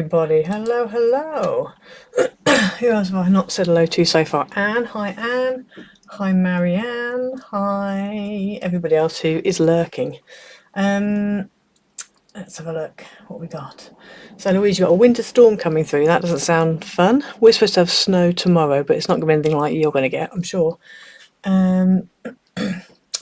everybody. Hello, hello. Who else have I not said hello to so far? Anne. Hi, Anne. Hi, Marianne. Hi, everybody else who is lurking. Let's have a look what we got. So, Louise, you've got a winter storm coming through. That doesn't sound fun. We're supposed to have snow tomorrow, but it's not going to be anything like you're going to get, I'm sure.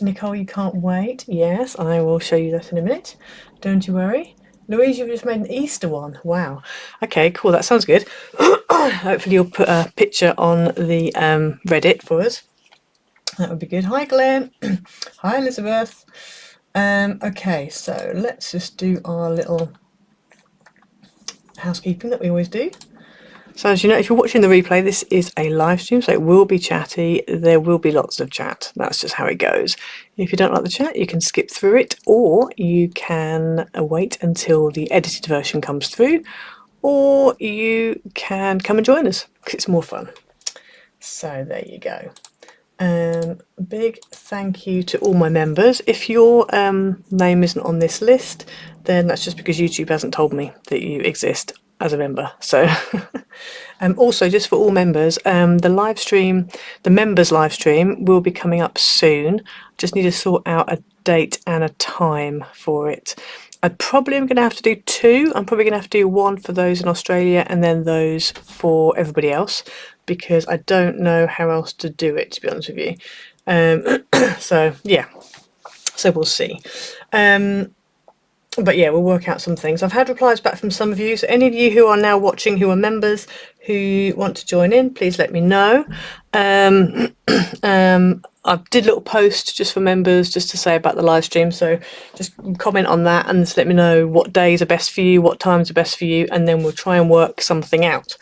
Nicole, you can't wait. Yes, I will show you that in a minute. Don't you worry. Louise, you've just made an Easter one. Wow. Okay, cool. That sounds good. Hopefully you'll put a picture on the Reddit for us. That would be good. Hi, Glenn. Hi, Elizabeth. Okay, so let's just do our little housekeeping that we always do. So as you know, if you're watching the replay, this is a live stream, so it will be chatty. There will be lots of chat. That's just how it goes. If you don't like the chat, you can skip through it, or you can wait until the edited version comes through, or you can come and join us, because it's more fun. So there you go. Big thank you to all my members. If your name isn't on this list, then that's just because YouTube hasn't told me that you exist as a member. So also, just for all members, the live stream, the members live stream, will be coming up soon. Just need to sort out a date and a time for it. I probably am going to have to do two. I'm probably going to have to do one for those in Australia and then those for everybody else, because I don't know how else to do it, to be honest with you. So yeah, so we'll see. But yeah, we'll work out some things. I've had replies back from some of you, so any of you who are now watching who are members who want to join in, please let me know. I did a little post just for members just to say about the live stream, so just comment on that and just let me know what days are best for you, what times are best for you, and then we'll try and work something out.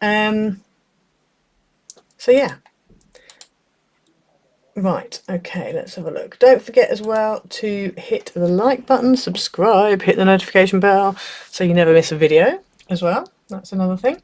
So yeah. Right, okay, let's have a look. Don't forget as well to hit the like button, subscribe, hit the notification bell so you never miss a video as well. That's another thing.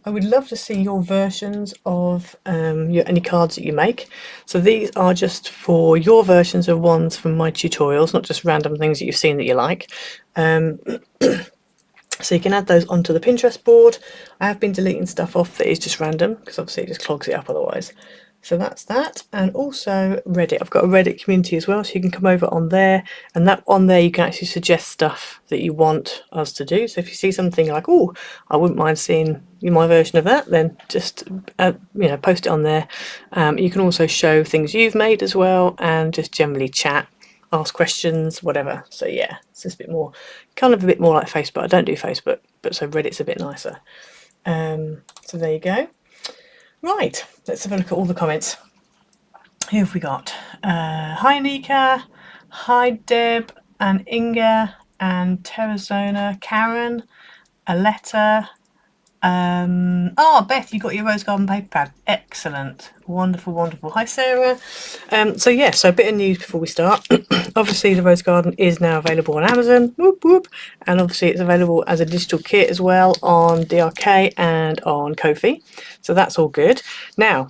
I would love to see your versions of any cards that you make. So these are just for your versions of ones from my tutorials, not just random things that you've seen that you like. So you can add those onto the Pinterest board. I have been deleting stuff off that is just random, because obviously it just clogs it up otherwise. So that's that. And also Reddit. I've got a Reddit community as well, so you can come over on there, and that on there you can actually suggest stuff that you want us to do. So if you see something like, oh, I wouldn't mind seeing my version of that, then just post it on there. You can also show things you've made as well, and just generally chat, ask questions, whatever. So yeah, it's just a bit more, kind of a bit more like Facebook. I don't do Facebook, but so Reddit's a bit nicer. So there you go. Right, let's have a look at all the comments. Who have we got? Hi Nika, hi Deb and Inga and Terazona, Karen, Aletta. Beth, you got your rose garden paper pad. Excellent. Wonderful, wonderful. Hi Sarah. So a bit of news before we start. Obviously the rose garden is now available on Amazon. Whoop, whoop. And obviously it's available as a digital kit as well on DRK and on Ko-fi. So that's all good. Now,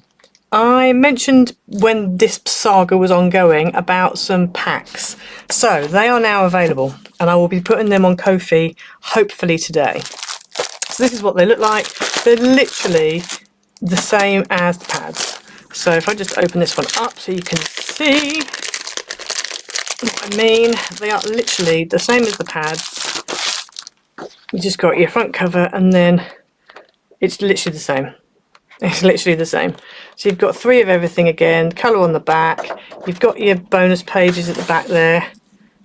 I mentioned when this saga was ongoing about some packs. So they are now available, and I will be putting them on Ko-fi hopefully today. So this is what they look like. They're literally the same as the pads. So if I just open this one up so you can see what I mean, they are literally the same as the pads. You just got your front cover, and then it's literally the same. It's literally the same. So you've got 3 of everything again, colour on the back. You've got your bonus pages at the back there.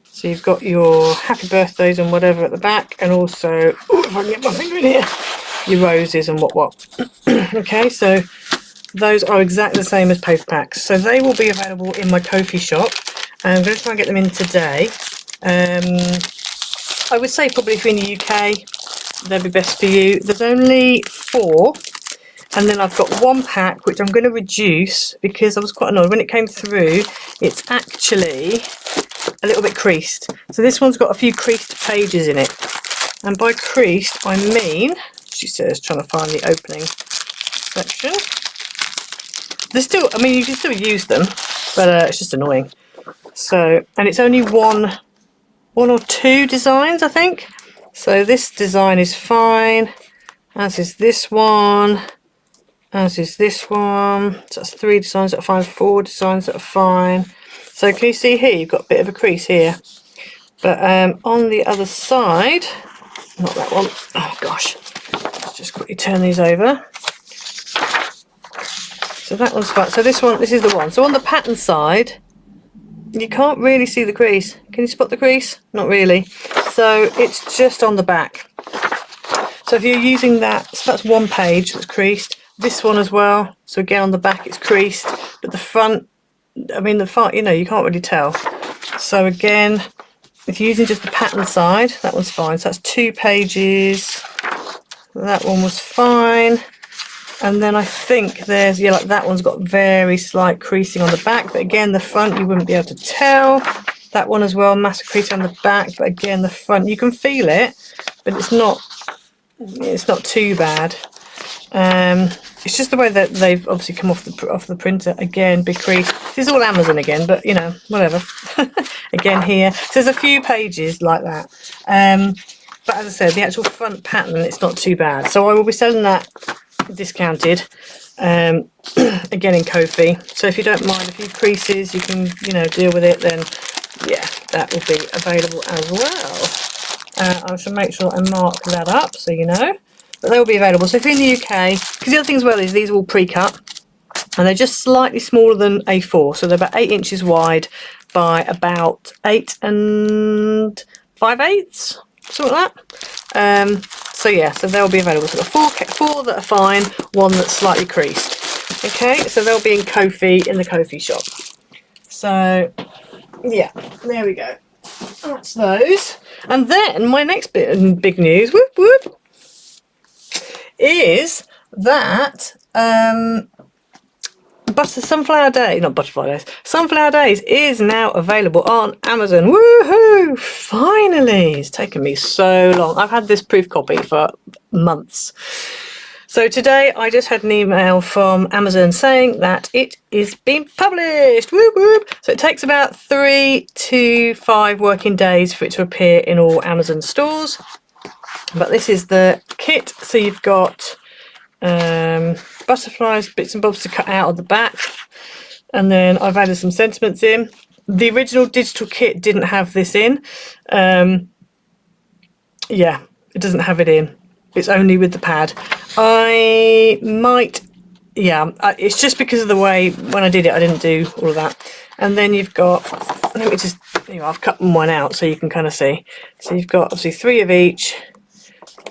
So you've got your happy birthdays and whatever at the back, and also, if I can get my finger in here, your roses and what. Okay, so those are exactly the same as paper packs. So they will be available in my Ko-fi shop. I'm going to try and get them in today. I would say probably if you're in the UK, they'll be best for you. There's only 4. And then I've got 1 pack, which I'm going to reduce because I was quite annoyed. When it came through, it's actually a little bit creased. So this one's got a few creased pages in it. And by creased, I mean, she says, trying to find the opening section. They're still, I mean, you can still use them, but it's just annoying. So, and it's only one or two designs, I think. So this design is fine, as is this one, as is this one. So that's 3 designs that are fine, 4 designs that are fine. So can you see here, you've got a bit of a crease here. But on the other side, not that one, oh gosh, let's just quickly turn these over. So that one's fine. So this is the one. So on the pattern side, you can't really see the crease. Can you spot the crease? Not really. So it's just on the back. So if you're using that, so that's one page that's creased. This one as well. So again on the back it's creased, but the front, I mean the front, you know, you can't really tell. So again, if you're using just the pattern side, that one's fine. So that's 2 pages. That one was fine. And then I think there's, yeah, like that one's got very slight creasing on the back, but again the front you wouldn't be able to tell. That one as well, massive creasing on the back, but again the front you can feel it, but it's not too bad. It's just the way that they've obviously come off the printer. Again, big crease. This is all Amazon again, but you know, whatever. Again here, so there's a few pages like that. But as I said, the actual front pattern, it's not too bad. So I will be selling that discounted, again in Ko-fi. So if you don't mind a few creases, you can, you know, deal with it, then yeah, that will be available as well. I shall make sure I mark that up so you know. But they will be available. So if you're in the UK, because the other thing as well is these are all pre-cut and they're just slightly smaller than A4. So they're about 8 inches wide by about 8 5/8, something like that. So yeah, so they'll be available. So I've got 4 that are fine, 1 that's slightly creased. Okay, so they'll be in Ko-fi, in the Ko-fi shop. So yeah, there we go. That's those. And then my next big news, whoop whoop, is that Sunflower Days is now available on Amazon. Woohoo! Finally! It's taken me so long. I've had this proof copy for months. So today I just had an email from Amazon saying that it is being published. Whoop whoop! So it takes about 3 to 5 working days for it to appear in all Amazon stores. But this is the kit. So you've got butterflies, bits and bobs to cut out of the back, and then I've added some sentiments in. The original digital kit didn't have this in. Yeah, it doesn't have it in. It's only with the pad. I might, yeah, it's just because of the way when I did it I didn't do all of that. And then you've got, let me just, you know, I've cut one out so you can kind of see. So you've got obviously 3 of each.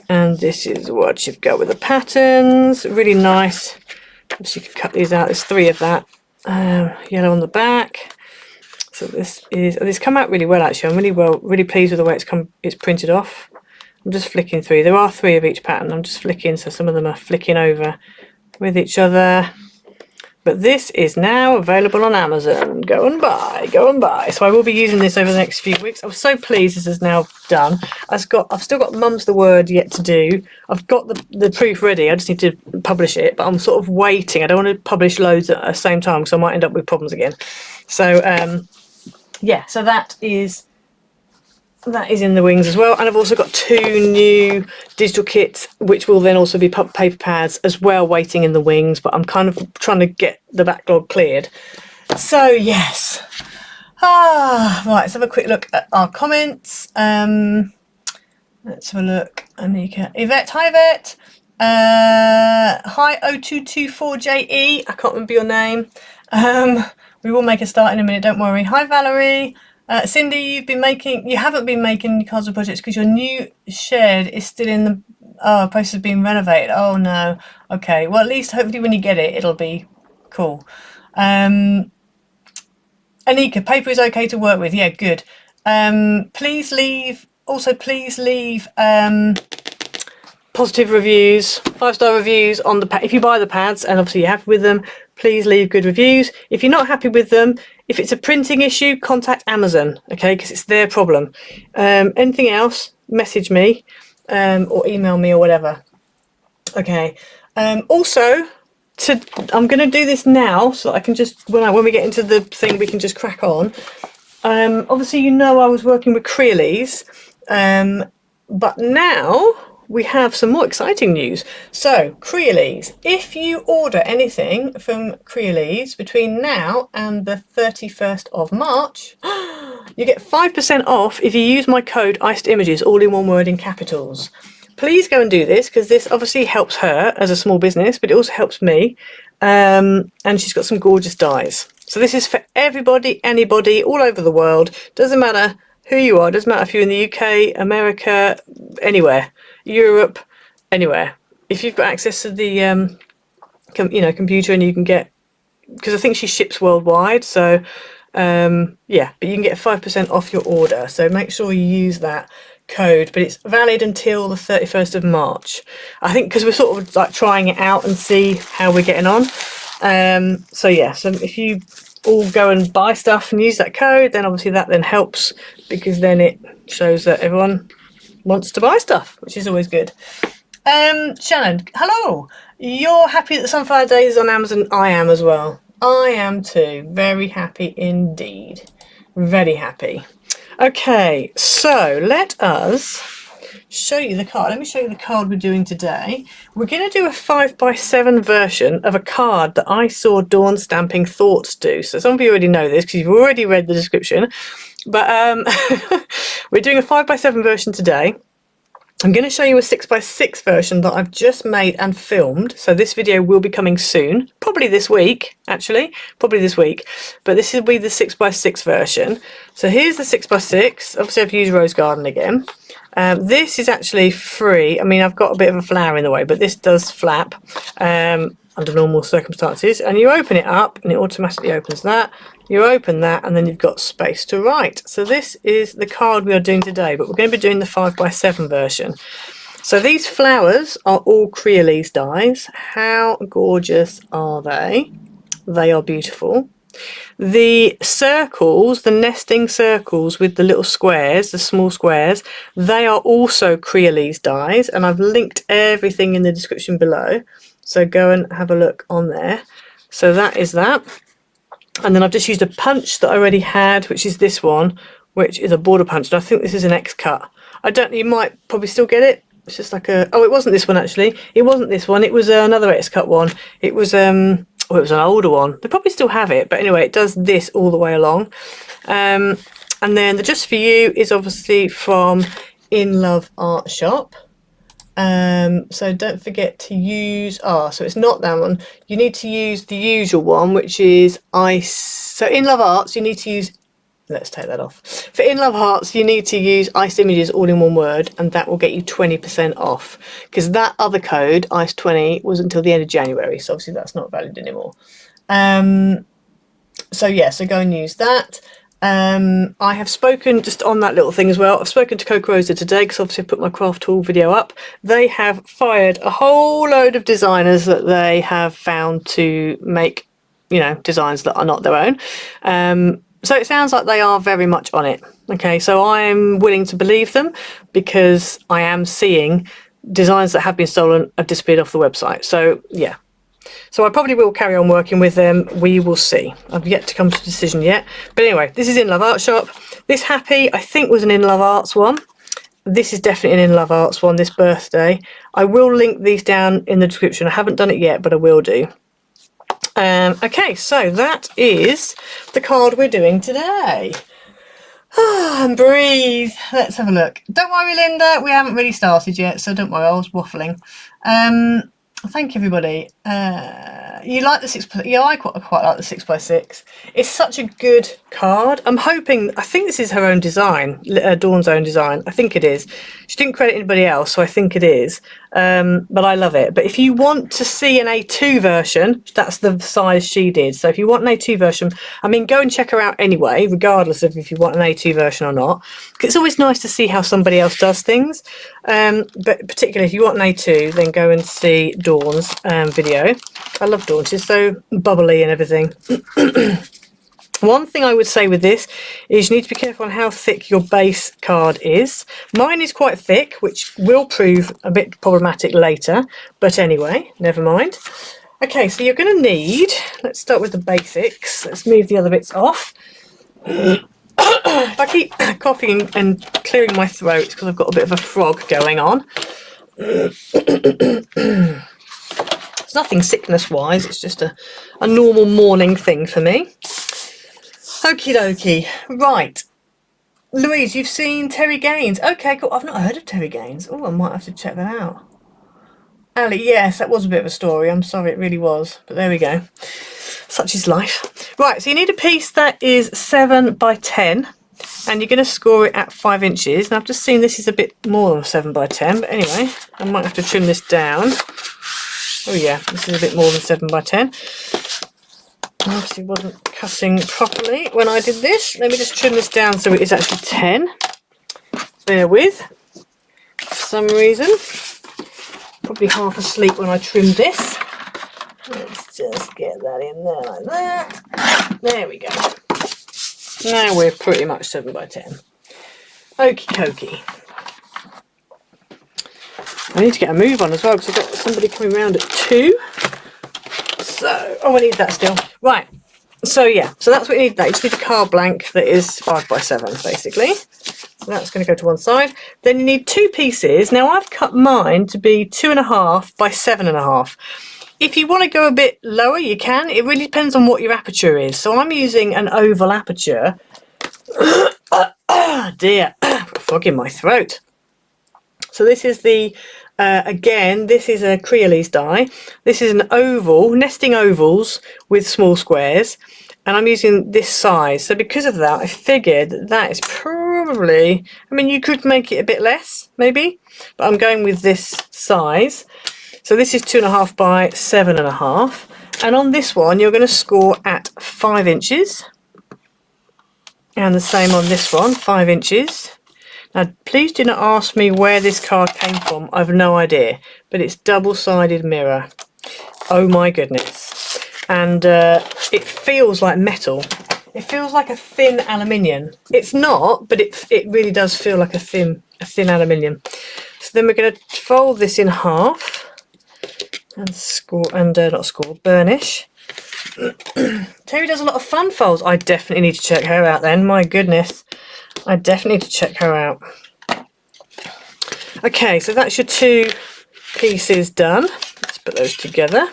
And this is what you've got with the patterns. Really nice. So you can cut these out. There's 3 of that. Yellow on the back. So this come out really well actually. I'm really pleased with the way it's printed off. I'm just flicking through. There are 3 of each pattern. I'm just flicking, so some of them are flicking over with each other. But this is now available on Amazon. Go and buy, go and buy. So I will be using this over the next few weeks. I was so pleased this is now done. I've still got Mum's the Word yet to do. I've got the proof ready. I just need to publish it. But I'm sort of waiting. I don't want to publish loads at the same time because I might end up with problems again. So yeah, so that is in the wings as well. And I've also got 2 new digital kits which will then also be paper pads as well waiting in the wings, but I'm kind of trying to get the backlog cleared. So yes, right, let's have a quick look at our comments. Let's have a look. Anika, Yvette, hi Yvette. Hi O224JE, I can't remember your name. We will make a start in a minute, don't worry. Hi Valerie. Cindy, you haven't been making cardboard projects because your new shed is still in the process of being renovated. Oh no. Okay. Well, at least hopefully when you get it, it'll be cool. Anika, paper is okay to work with. Yeah, good. Please leave positive reviews, 5-star reviews on the if you buy the pads and obviously you're happy with them, please leave good reviews. If you're not happy with them, if it's a printing issue, contact Amazon, okay, because it's their problem. Anything else, message me or email me or whatever. Okay. Also, I'm going to do this now so that I can just, when we get into the thing, we can just crack on. Obviously, you know I was working with Creeley's. But now we have some more exciting news. So, Creolese, if you order anything from Creolese between now and the 31st of March, you get 5% off if you use my code icedimages, all in one word in capitals. Please go and do this, because this obviously helps her as a small business, but it also helps me. And she's got some gorgeous dies. So this is for everybody, anybody, all over the world. Doesn't matter who you are. Doesn't matter if you're in the UK, America, anywhere, Europe, anywhere. If you've got access to the computer, and you can get, because I think she ships worldwide. So yeah, but you can get 5% off your order. So make sure you use that code, but it's valid until the 31st of March. I think because we're sort of like trying it out and see how we're getting on. So yeah, so if you all go and buy stuff and use that code, then obviously that then helps, because then it shows that everyone wants to buy stuff, which is always good. Shannon, hello. You're happy that Sunflower Days is on Amazon? I am as well. I am too. Very happy indeed. Very happy. Okay, so let us show you the card. Let me show you the card we're doing today. We're going to do a 5x7 version of a card that I saw Dawn Stamping Thoughts do. So some of you already know this because you've already read the description. But we're doing a 5x7 version today. I'm going to show you a 6x6 version that I've just made and filmed. So this video will be coming soon, probably this week, actually, probably this week. But this will be the 6x6 version. So here's the 6x6. Obviously, I've used Rose Garden again. This is actually free. I mean, I've got a bit of a flower in the way, but this does flap under normal circumstances. And you open it up, and it automatically opens that. You open that, and then you've got space to write. So this is the card we are doing today, but we're going to be doing the 5x7 version. So these flowers are all Creolese dies. How gorgeous are they? They are beautiful. The circles, the nesting circles with the little squares, the small squares, they are also Creolese dies, and I've linked everything in the description below. So go and have a look on there. So that is that. And then I've just used a punch that I already had, which is this one, which is a border punch. And I think this is an X cut. I don't know, you might probably still get it. It's just like a, oh, it wasn't this one actually. It wasn't this one. It was another X cut one. It was, it was an older one. They probably still have it. But anyway, it does this all the way along. And then the Just For You is obviously from In Love Art Shop. So don't forget to use, so it's not that one. You need to use the usual one, which is Ice. So in Love Arts, you need to use, let's take that off. For In Love Arts, you need to use Ice Images all in one word, and that will get you 20% off. Because that other code, Ice20, was until the end of January. So obviously that's not valid anymore. So yeah, so go and use that. I have spoken just on that little thing as well. I've spoken to Coco Rosa today because obviously I've put my craft tool video up. They have fired a whole load of designers that they have found to make, you know, designs that are not their own. So it sounds like they are very much on it. Okay, so I'm willing to believe them because I am seeing designs that have been stolen have disappeared off the website. So yeah. So I probably will carry on working with them. We will see. I've yet to come to a decision yet. But anyway, this is In Love Art Shop. This Happy, I think, was an In Love Arts one. This is definitely an In Love Arts one, this birthday. I will link these down in the description. I haven't done it yet, but I will do. Okay, so that is the card we're doing today. And breathe. Let's have a look. Don't worry, Linda. We haven't really started yet, so don't worry. I was waffling. Thank you, everybody. You like the 6x? Yeah, I quite like the 6x6. It's such a good card. I'm hoping. I think this is her own design, Dawn's own design. I think it is. She didn't credit anybody else, so I think it is. But I love it. But if you want to see an A2 version, that's the size she did. So if you want an A2 version, I mean, go and check her out anyway, regardless of if you want an A2 version or not. It's always nice to see how somebody else does things. But particularly if you want an A2, then go and see Dawn's video. I love Dawn. She's so bubbly and everything. One thing I would say with this is you need to be careful on how thick your base card is. Mine is quite thick, which will prove a bit problematic later. But anyway, never mind. Okay, so you're going to need, let's start with the basics. Let's move the other bits off. If I keep coughing and clearing my throat, it's because I've got a bit of a frog going on. It's nothing sickness-wise, it's just a normal morning thing for me. Okie dokie. Right. Louise, you've seen Terry Gaines. Okay, cool. I've not heard of Terry Gaines. Oh, I might have to check that out. Ali, yes, that was a bit of a story. I'm sorry, it really was. But there we go. Such is life. Right, so you need a piece that is 7 by 10. And you're going to score it at 5 inches. And I've just seen this is a bit more than 7 by 10. But anyway, I might have to trim this down. Oh yeah, this is a bit more than 7 by 10. I obviously wasn't cutting properly when I did this. Let me just trim this down so it is actually 10. Bear with. For some reason. Probably half asleep when I trimmed this. Let's just get that in there like that. There we go. Now we're pretty much 7 by 10. Okie dokie. I need to get a move on as well because I've got somebody coming round at 2. So, oh, I need that still. Right. So yeah, so that's what you need. You just need a card blank that is 5 by 7 basically. So that's going to go to one side. Then you need 2 pieces. Now I've cut mine to be 2.5 by 7.5. If you want to go a bit lower, you can. It really depends on what your aperture is. So I'm using an oval aperture. Oh dear, I've got a frog in my throat. So this is the, again, this is a Creolese die. This is an oval, nesting ovals with small squares. And I'm using this size. So because of that, I figured that is probably, I mean, you could make it a bit less, maybe. But I'm going with this size. So this is 2.5 by 7.5. And on this one, you're going to score at 5 inches. And the same on this one, 5 inches. Now, please do not ask me where this card came from. I have no idea. But it's double-sided mirror. Oh my goodness. And it feels like metal. It feels like a thin aluminium. It's not, but it really does feel like a thin aluminium. So then we're going to fold this in half. And burnish. Terry does a lot of fun folds. I definitely need to check her out then. My goodness. I definitely need to check her out. Okay, so that's your 2 pieces done. Let's put those together.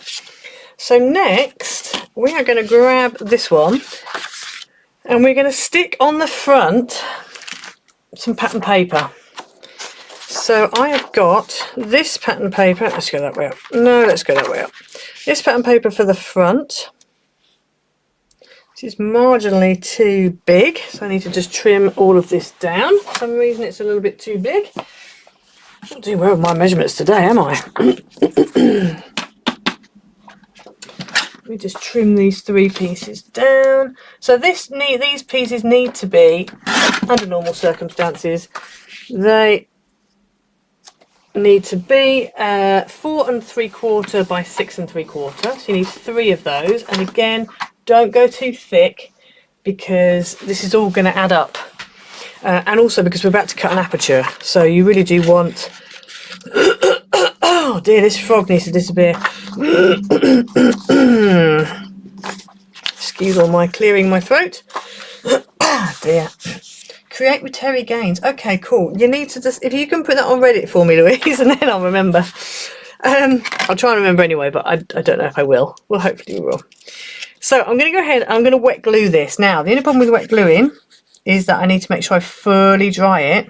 So next, we are going to grab this one and we're going to stick on the front some pattern paper. So I have got this pattern paper. Let's go that way up. No, let's go that way up. This pattern paper for the front. This is marginally too big, so I need to just trim all of this down. For some reason it's a little bit too big. I'm not doing well with my measurements today, am I? Let me just trim these 3 pieces down. So these pieces need to be, under normal circumstances, they need to be 4 3/4 by 6 3/4. So you need 3 of those. And again, don't go too thick because this is all going to add up. And also because we're about to cut an aperture. So you really do want... Oh dear, this frog needs to disappear. Excuse all my clearing my throat. Oh dear. Create with Terry Gaines. Okay, cool. You need to just... If you can put that on Reddit for me, Louise, and then I'll remember. I'll try and remember anyway, but I don't know if I will. Well, hopefully we will. So I'm going to go ahead, I'm going to wet glue this. Now, the only problem with wet gluing is that I need to make sure I fully dry it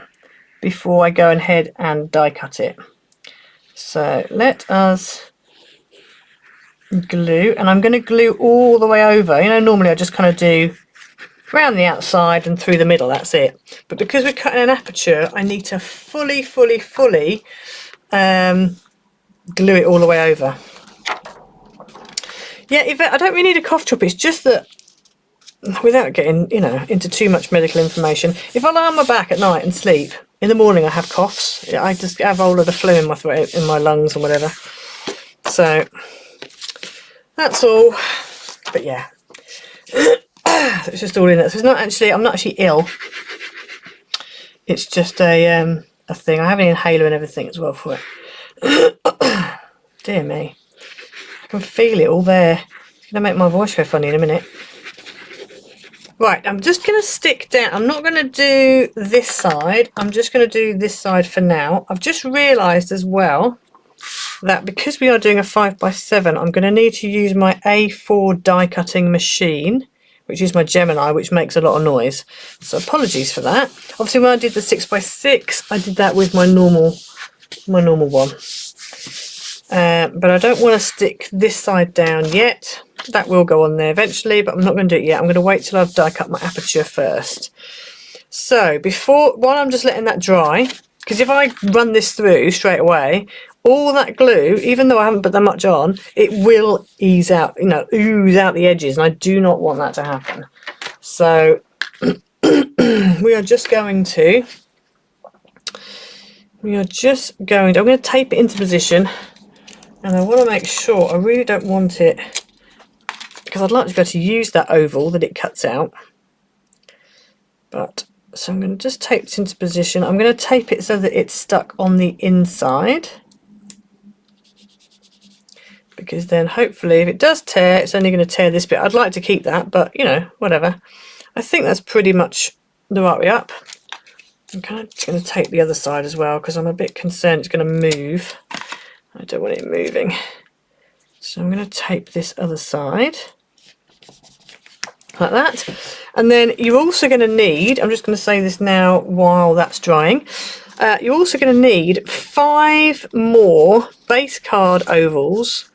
before I go ahead and die cut it. So let us glue, and I'm going to glue all the way over. You know, normally I just kind of do around the outside and through the middle, that's it. But because we're cutting an aperture, I need to fully glue it all the way over. Yeah, I don't really need a cough drop. It's just that, without getting, you know, into too much medical information, if I lie on my back at night and sleep, in the morning I have coughs. I just have all of the flu in my throat, in my lungs and whatever. So, that's all. But yeah. It's just all in it. So it's not actually, I'm not actually ill. It's just a thing. I have an inhaler and everything as well for it. Dear me. I can feel it all there. It's going to make my voice go funny in a minute. Right, I'm just going to stick down. I'm not going to do this side. I'm just going to do this side for now. I've just realised as well that because we are doing a 5x7, I'm going to need to use my A4 die cutting machine, which is my Gemini, which makes a lot of noise. So apologies for that. Obviously, when I did the 6x6, I did that with my normal one. But I don't want to stick this side down yet. That will go on there eventually, but I'm not going to do it yet. I'm going to wait till I've die cut my aperture first. So while I'm just letting that dry, because if I run this through straight away, all that glue, even though I haven't put that much on, it will ease out, ooze out the edges, and I do not want that to happen. So we are just going to, I'm going to tape it into position, and I want to make sure, I really don't want it, because I'd like to be able to use that oval that it cuts out. So I'm going to just tape it into position. I'm going to tape it so that it's stuck on the inside, because then hopefully if it does tear, it's only going to tear this bit. I'd like to keep that, but whatever. I think that's pretty much the right way up. I'm kind of going to tape the other side as well, because I'm a bit concerned it's going to move. I don't want it moving. So I'm going to tape this other side like that. And then you're also going to need, I'm just going to say this now while that's drying, you're also going to need 5 more base card ovals,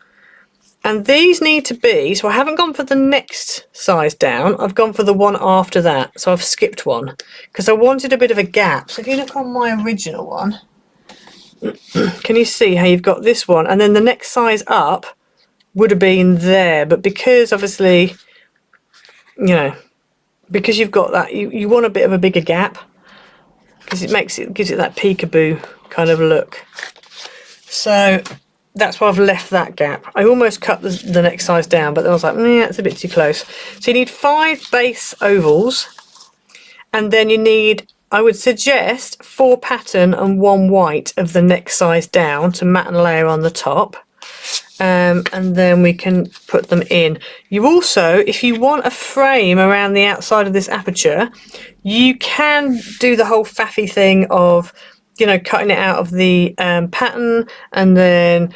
and these need to be, so I haven't gone for the next size down, I've gone for the one after that, so I've skipped one because I wanted a bit of a gap. So if you look on my original one, can you see how you've got this one, and then the next size up would have been there, but because obviously because you've got that, you want a bit of a bigger gap, because it gives it that peekaboo kind of look. So that's why I've left that gap. I almost cut the next size down, but then I was like, yeah, it's a bit too close. So you need 5 base ovals, and then you need, I would suggest, 4 pattern and 1 white of the next size down to mat and layer on the top. And then we can put them in. You also, if you want a frame around the outside of this aperture, you can do the whole faffy thing of, cutting it out of the pattern and then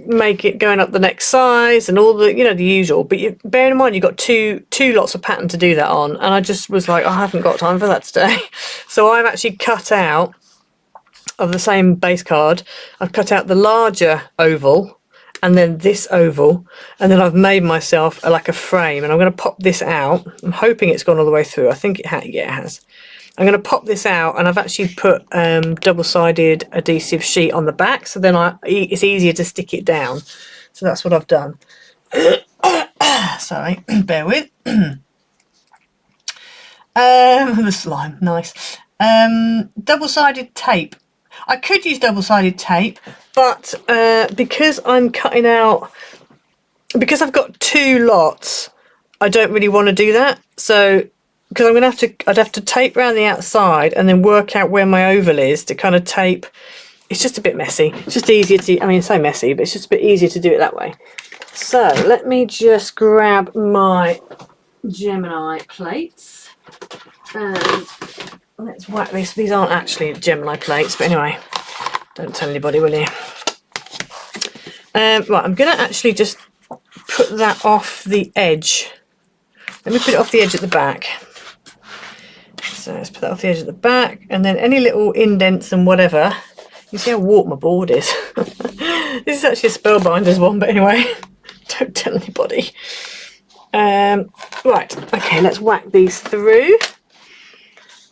make it going up the next size and all the, the usual. But bear in mind, you've got two lots of pattern to do that on. And I just was like, I haven't got time for that today. So I've actually cut out of the same base card, I've cut out the larger oval, and then this oval, and then I've made myself like a frame, and I'm going to pop this out. I'm hoping it's gone all the way through. I think it has. Yeah, it has. I'm going to pop this out, and I've actually put double-sided adhesive sheet on the back, so then it's easier to stick it down. So that's what I've done. Sorry, bear with. The slime, nice. Double-sided tape. I could use double-sided tape, but because I'm cutting out, because I've got 2 lots, I don't really want to do that. So, because I'd have to tape around the outside and then work out where my oval is to kind of tape. It's just a bit messy. It's just easier to, it's so messy, but it's just a bit easier to do it that way. So let me just grab my Gemini plates and let's whack this. These aren't actually Gemini plates, but anyway, don't tell anybody, will you? Right, I'm going to actually just put that off the edge. Let me put it off the edge at the back. So let's put that off the edge at the back, and then any little indents and whatever. You see how warped my board is. This is actually a Spellbinders one, but anyway, don't tell anybody. Right, okay, let's whack these through.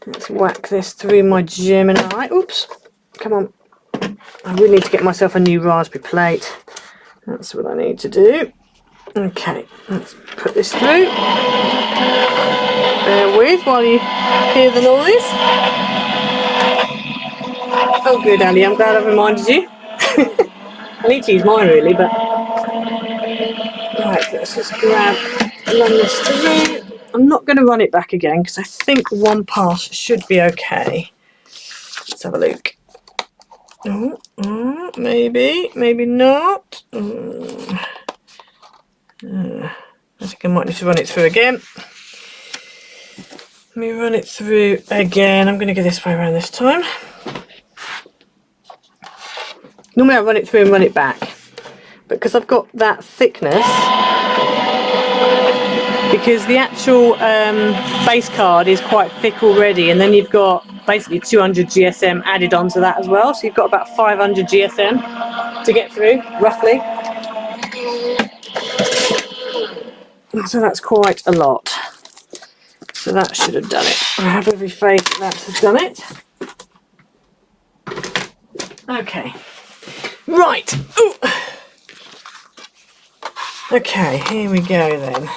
Let's whack this through my Gemini. Oops, come on. I really need to get myself a new raspberry plate. That's what I need to do. Okay, let's put this through. Bear with while you hear the noise. Oh good, Ali, I'm glad I reminded you. I need to use mine really, but... Right, let's just run this through. I'm not going to run it back again because I think one pass should be okay. Let's have a look. Oh, maybe not. I think I might need to run it through again. Let me run it through again. I'm going to go this way around this time. Normally I run it through and run it back, but because I've got that thickness, because the actual base card is quite thick already, and then you've got basically 200 GSM added onto that as well, so you've got about 500 GSM to get through, roughly. So that's quite a lot. So that should have done it. I have every faith that has done it. Okay. Right. Ooh. Okay, here we go then.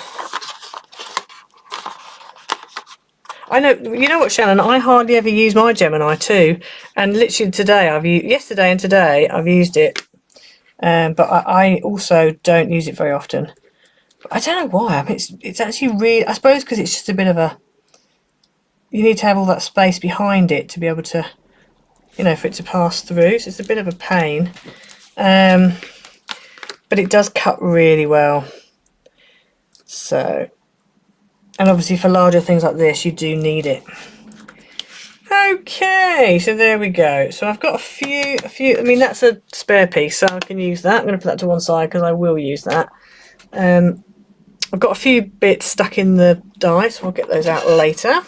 I know, you know what, Shannon, I hardly ever use my Gemini 2, and literally today yesterday and today I've used it, but I also don't use it very often. But I don't know why. I mean, it's actually really, I suppose because it's just a bit of a, you need to have all that space behind it to be able to, you know, for it to pass through, so it's a bit of a pain. But it does cut really well. So, and obviously for larger things like this, you do need it. Okay, so there we go. So I've got a few, I mean, that's a spare piece, so I can use that. I'm going to put that to one side because I will use that. I've got a few bits stuck in the die, so I'll get those out later. I'm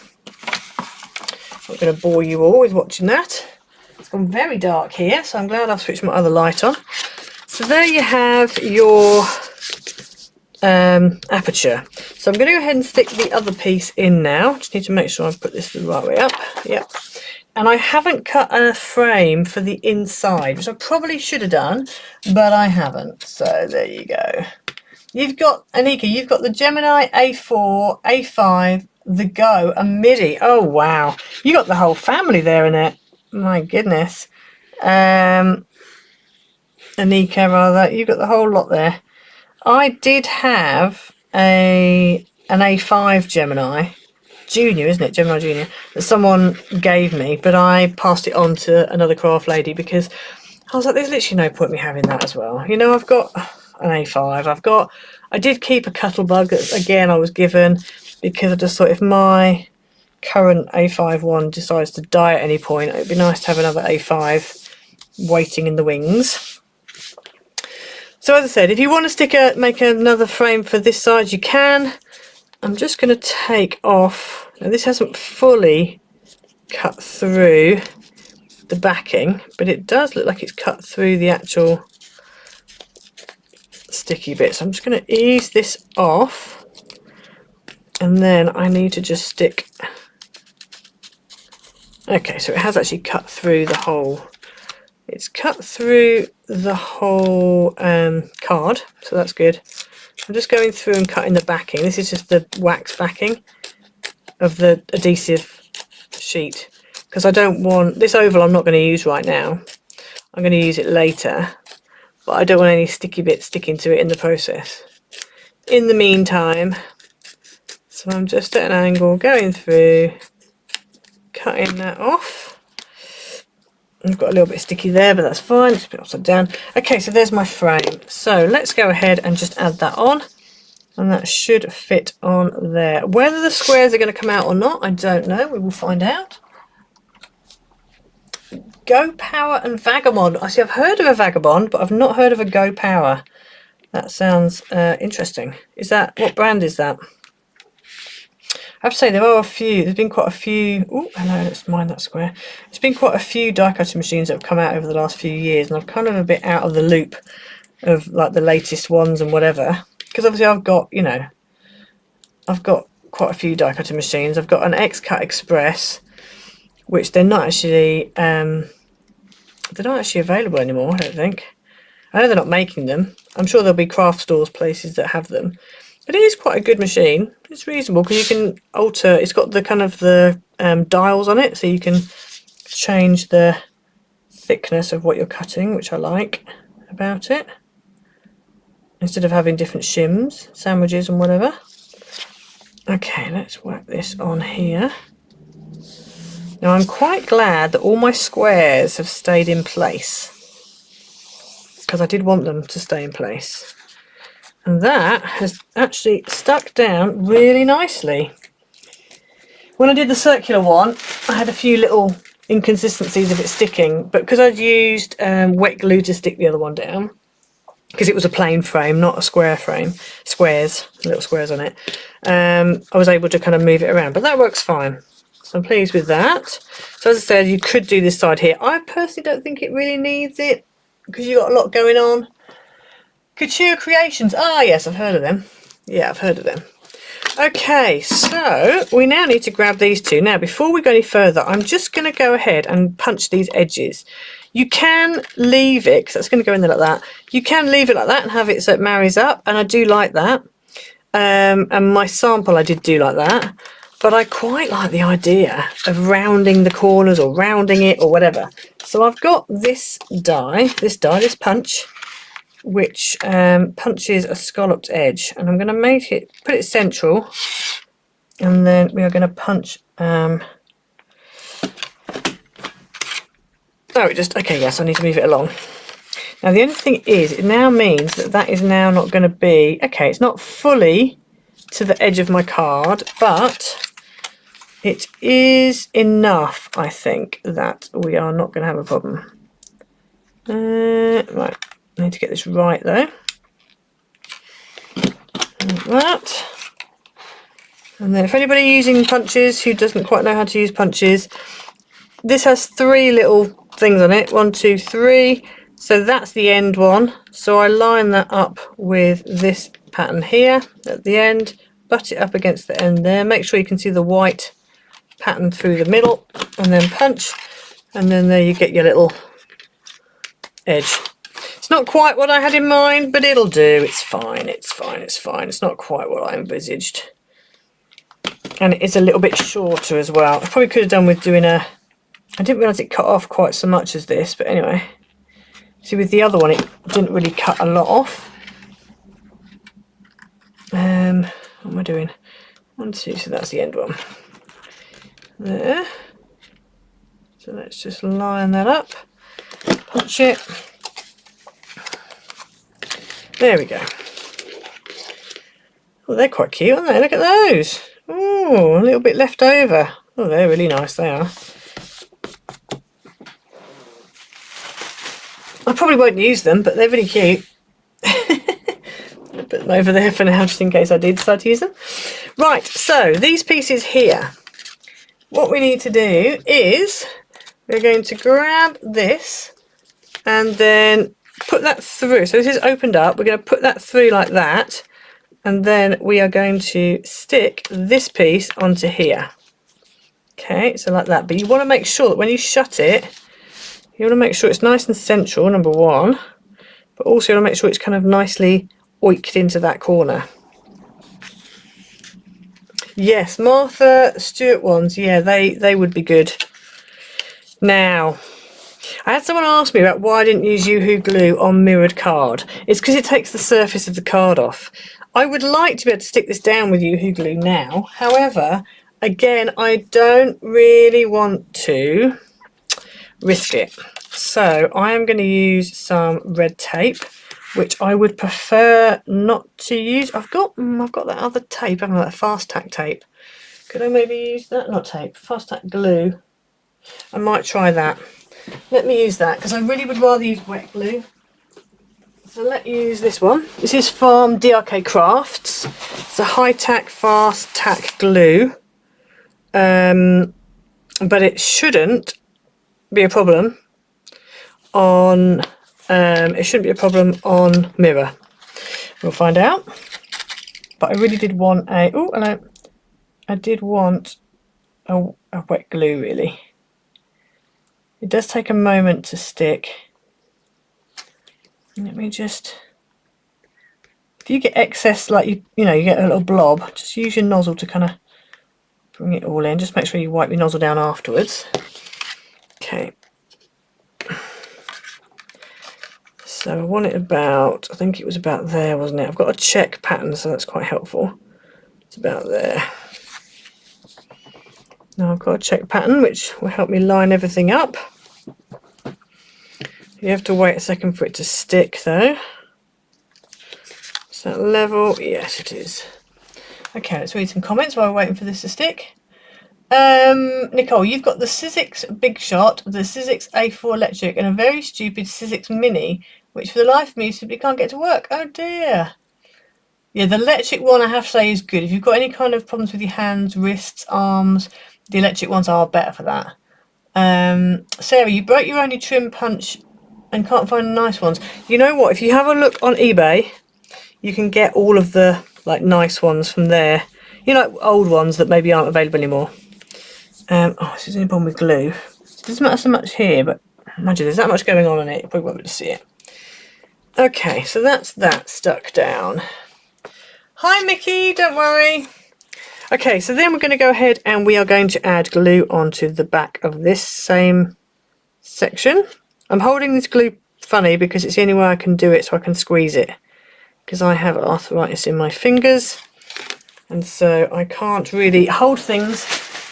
not going to bore you all with watching that. It's gone very dark here, so I'm glad I've switched my other light on. So there you have your aperture. So I'm going to go ahead and stick the other piece in now. Just need to make sure I've put this the right way up. Yep. And I haven't cut a frame for the inside, which I probably should have done, but I haven't. So there you go. You've got, Anika, you've got the Gemini A4, A5, the Go, and MIDI. Oh, wow. You got the whole family there in it. My goodness. Anika, rather, you've got the whole lot there. I did have an A5 Gemini, Junior, isn't it? Gemini Junior, that someone gave me, but I passed it on to another craft lady because I was like, there's literally no point in me having that as well. You know, I've got an A5. I did keep a Cuttlebug that, again, I was given because I just thought if my current A5 one decides to die at any point, it'd be nice to have another A5 waiting in the wings. So as I said, if you want to make another frame for this side, you can. I'm just going to take off, now this hasn't fully cut through the backing, but it does look like it's cut through the actual sticky bit. So I'm just going to ease this off, and then I need to just stick. Okay, so it has actually cut through the whole, it's cut through the whole card, so that's good. I'm just going through and cutting the backing. This is just the wax backing of the adhesive sheet, because I don't want, this oval I'm not going to use right now. I'm going to use it later, but I don't want any sticky bits sticking to it in the process. In the meantime, so I'm just at an angle going through, cutting that off. I've got a little bit sticky there, but that's fine. Just put it upside down. Okay, so there's my frame. So let's go ahead and just add that on, and that should fit on there. Whether the squares are going to come out or not, I don't know. We will find out. Go Power and Vagabond. I see, I've heard of a Vagabond, but I've not heard of a Go Power. That sounds interesting. Is that, what brand is that? I have to say there are a few, there's been quite a few, oh hello, let's mind that square. There's been quite a few die cutting machines that have come out over the last few years, and I'm kind of a bit out of the loop of like the latest ones and whatever, because obviously I've got, you know, I've got quite a few die cutting machines. I've got an X-Cut Express, which they're not actually available anymore, I don't think. I know they're not making them. I'm sure there'll be craft stores, places that have them. But it is quite a good machine. It's reasonable because you can alter, it's got the kind of the dials on it, so you can change the thickness of what you're cutting, which I like about it. Instead of having different shims, sandwiches and whatever. Okay, let's whack this on here. Now I'm quite glad that all my squares have stayed in place, because I did want them to stay in place. And that has actually stuck down really nicely. When I did the circular one, I had a few little inconsistencies of it sticking, but because I'd used wet glue to stick the other one down, because it was a plain frame, not a square frame, little squares on it, I was able to kind of move it around, but that works fine. So I'm pleased with that. So as I said, you could do this side here. I personally don't think it really needs it because you've got a lot going on. Couture Creations. Ah, yes, I've heard of them. Yeah, I've heard of them. Okay, so we now need to grab these two. Now, before we go any further, I'm just going to go ahead and punch these edges. You can leave it, because that's going to go in there like that. You can leave it like that and have it so it marries up, and I do like that. And my sample, I did do like that. But I quite like the idea of rounding the corners or rounding it or whatever. So I've got this punch, which punches a scalloped edge, and I'm going to make it, put it central, and then we are going to punch okay, yes, I need to move it along. Now the only thing is, it now means that that is now not going to be, okay, it's not fully to the edge of my card, but it is enough, I think, that we are not going to have a problem. Right, I need to get this right though. Like that. And then if anybody using punches who doesn't quite know how to use punches, this has 3 little things on it, 1, 2, 3. So that's the end one. So I line that up with this pattern here at the end, butt it up against the end there. Make sure you can see the white pattern through the middle, and then punch, and then there you get your little edge. It's not quite what I had in mind, but it'll do. It's fine, it's fine, it's fine. It's not quite what I envisaged. And it is a little bit shorter as well. I probably could have done with doing a... I didn't realise it cut off quite so much as this, but anyway. See, with the other one, it didn't really cut a lot off. What am I doing? 1, 2, so that's the end one. There. So let's just line that up. Punch it. There we go. Oh, they're quite cute, aren't they? Look at those. Oh, a little bit left over. Oh, they're really nice, they are. I probably won't use them, but they're really cute. I'll put them over there for now, just in case I did decide to use them. Right, so these pieces here, what we need to do is we're going to grab this and then put that through. So this is opened up. We're going to put that through like that, and then we are going to stick this piece onto here. Okay, so like that. But you want to make sure that when you shut it, you want to make sure it's nice and central, number one, but also you want to make sure it's kind of nicely oiked into that corner. Yes, Martha Stewart ones, yeah, they would be good. Now, I had someone ask me about why I didn't use Yoo-Hoo glue on mirrored card. It's because it takes the surface of the card off. I would like to be able to stick this down with Yoo-Hoo glue now. However, again, I don't really want to risk it. So I am going to use some red tape, which I would prefer not to use. I've got that other tape, haven't I? That fast tack tape. Could I maybe use that? Not tape, fast tack glue. I might try that. Let me use that because I really would rather use wet glue. So let's use this one. This is from DRK Crafts. It's a high tack fast tack glue, but it shouldn't be a problem on mirror. We'll find out. But I really did want a I did want a wet glue really. It does take a moment to stick. Let me just, if you get excess, like you get a little blob, just use your nozzle to kind of bring it all in. Just make sure you wipe your nozzle down afterwards. Okay. So I want it about, I think it was about there, wasn't it? I've got a check pattern, so that's quite helpful. It's about there. Now I've got a check pattern, which will help me line everything up. You have to wait a second for it to stick, though. Is that level? Yes, it is. Okay, let's read some comments while we're waiting for this to stick. Nicole, you've got the Sizzix Big Shot, the Sizzix A4 Electric, and a very stupid Sizzix Mini, which for the life of me simply can't get to work. Oh dear. Yeah, the electric one I have to say is good. If you've got any kind of problems with your hands, wrists, arms, the electric ones are better for that. Sarah, you broke your only trim punch and can't find nice ones. You know what? If you have a look on eBay, you can get all of the like nice ones from there. You know, old ones that maybe aren't available anymore. Oh, this is a problem with glue. It doesn't matter so much here, but imagine there's that much going on in it. You probably won't be able to see it. Okay, so that's that stuck down. Hi, Mickey. Don't worry. Okay, so then we're going to go ahead and we are going to add glue onto the back of this same section. I'm holding this glue funny because it's the only way I can do it so I can squeeze it. Because I have arthritis in my fingers. And so I can't really hold things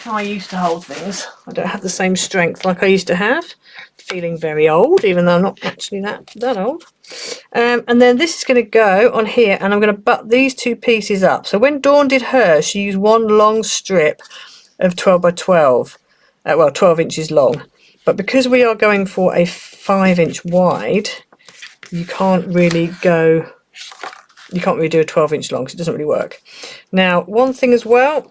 how I used to hold things. I don't have the same strength like I used to have. Feeling very old, even though I'm not actually that old. And then this is going to go on here, and I'm going to butt these two pieces up. So when Dawn did hers, she used one long strip of 12 by 12, well, 12 inches long. But because we are going for a 5-inch wide, you can't really do a 12-inch long, because it doesn't really work. Now, one thing as well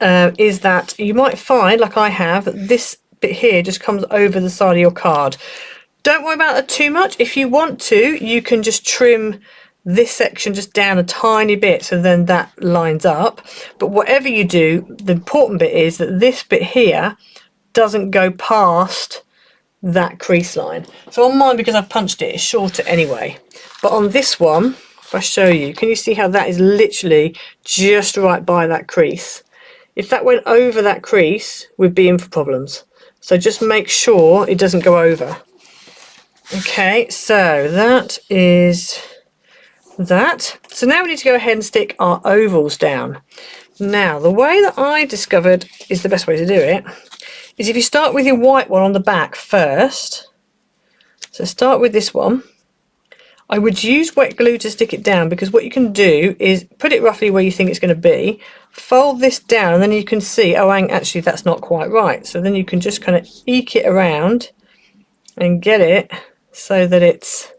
is that you might find, like I have, that this bit here just comes over the side of your card. Don't worry about that too much. If you want to, you can just trim this section just down a tiny bit so then that lines up. But whatever you do, the important bit is that this bit here doesn't go past that crease line. So on mine, because I've punched it, it's shorter anyway. But on this one, if I show you, can you see how that is literally just right by that crease? If that went over that crease, we'd be in for problems. So just make sure it doesn't go over. Okay, so that is that. So now we need to go ahead and stick our ovals down. Now, the way that I discovered is the best way to do it is if you start with your white one on the back first. So start with this one. I would use wet glue to stick it down, because what you can do is put it roughly where you think it's going to be, fold this down, and then you can see, oh, actually that's not quite right. So then you can just kind of eke it around and get it so that it's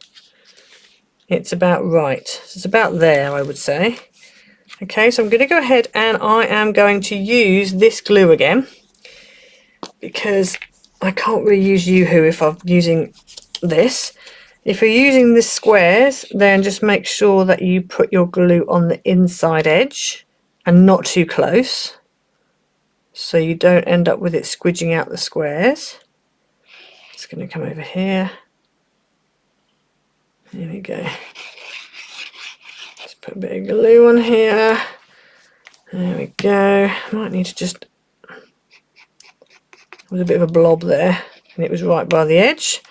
about right. So it's about there, I would say. Okay, so I'm going to go ahead and I am going to use this glue again, because I can't really use Yoo-hoo if I'm using this. If you're using the squares, then just make sure that you put your glue on the inside edge and not too close, so you don't end up with it squidging out the squares. It's going to come over here. There we go. Let's put a bit of glue on here. There we go. Might need to just... There was a bit of a blob there, and it was right by the edge.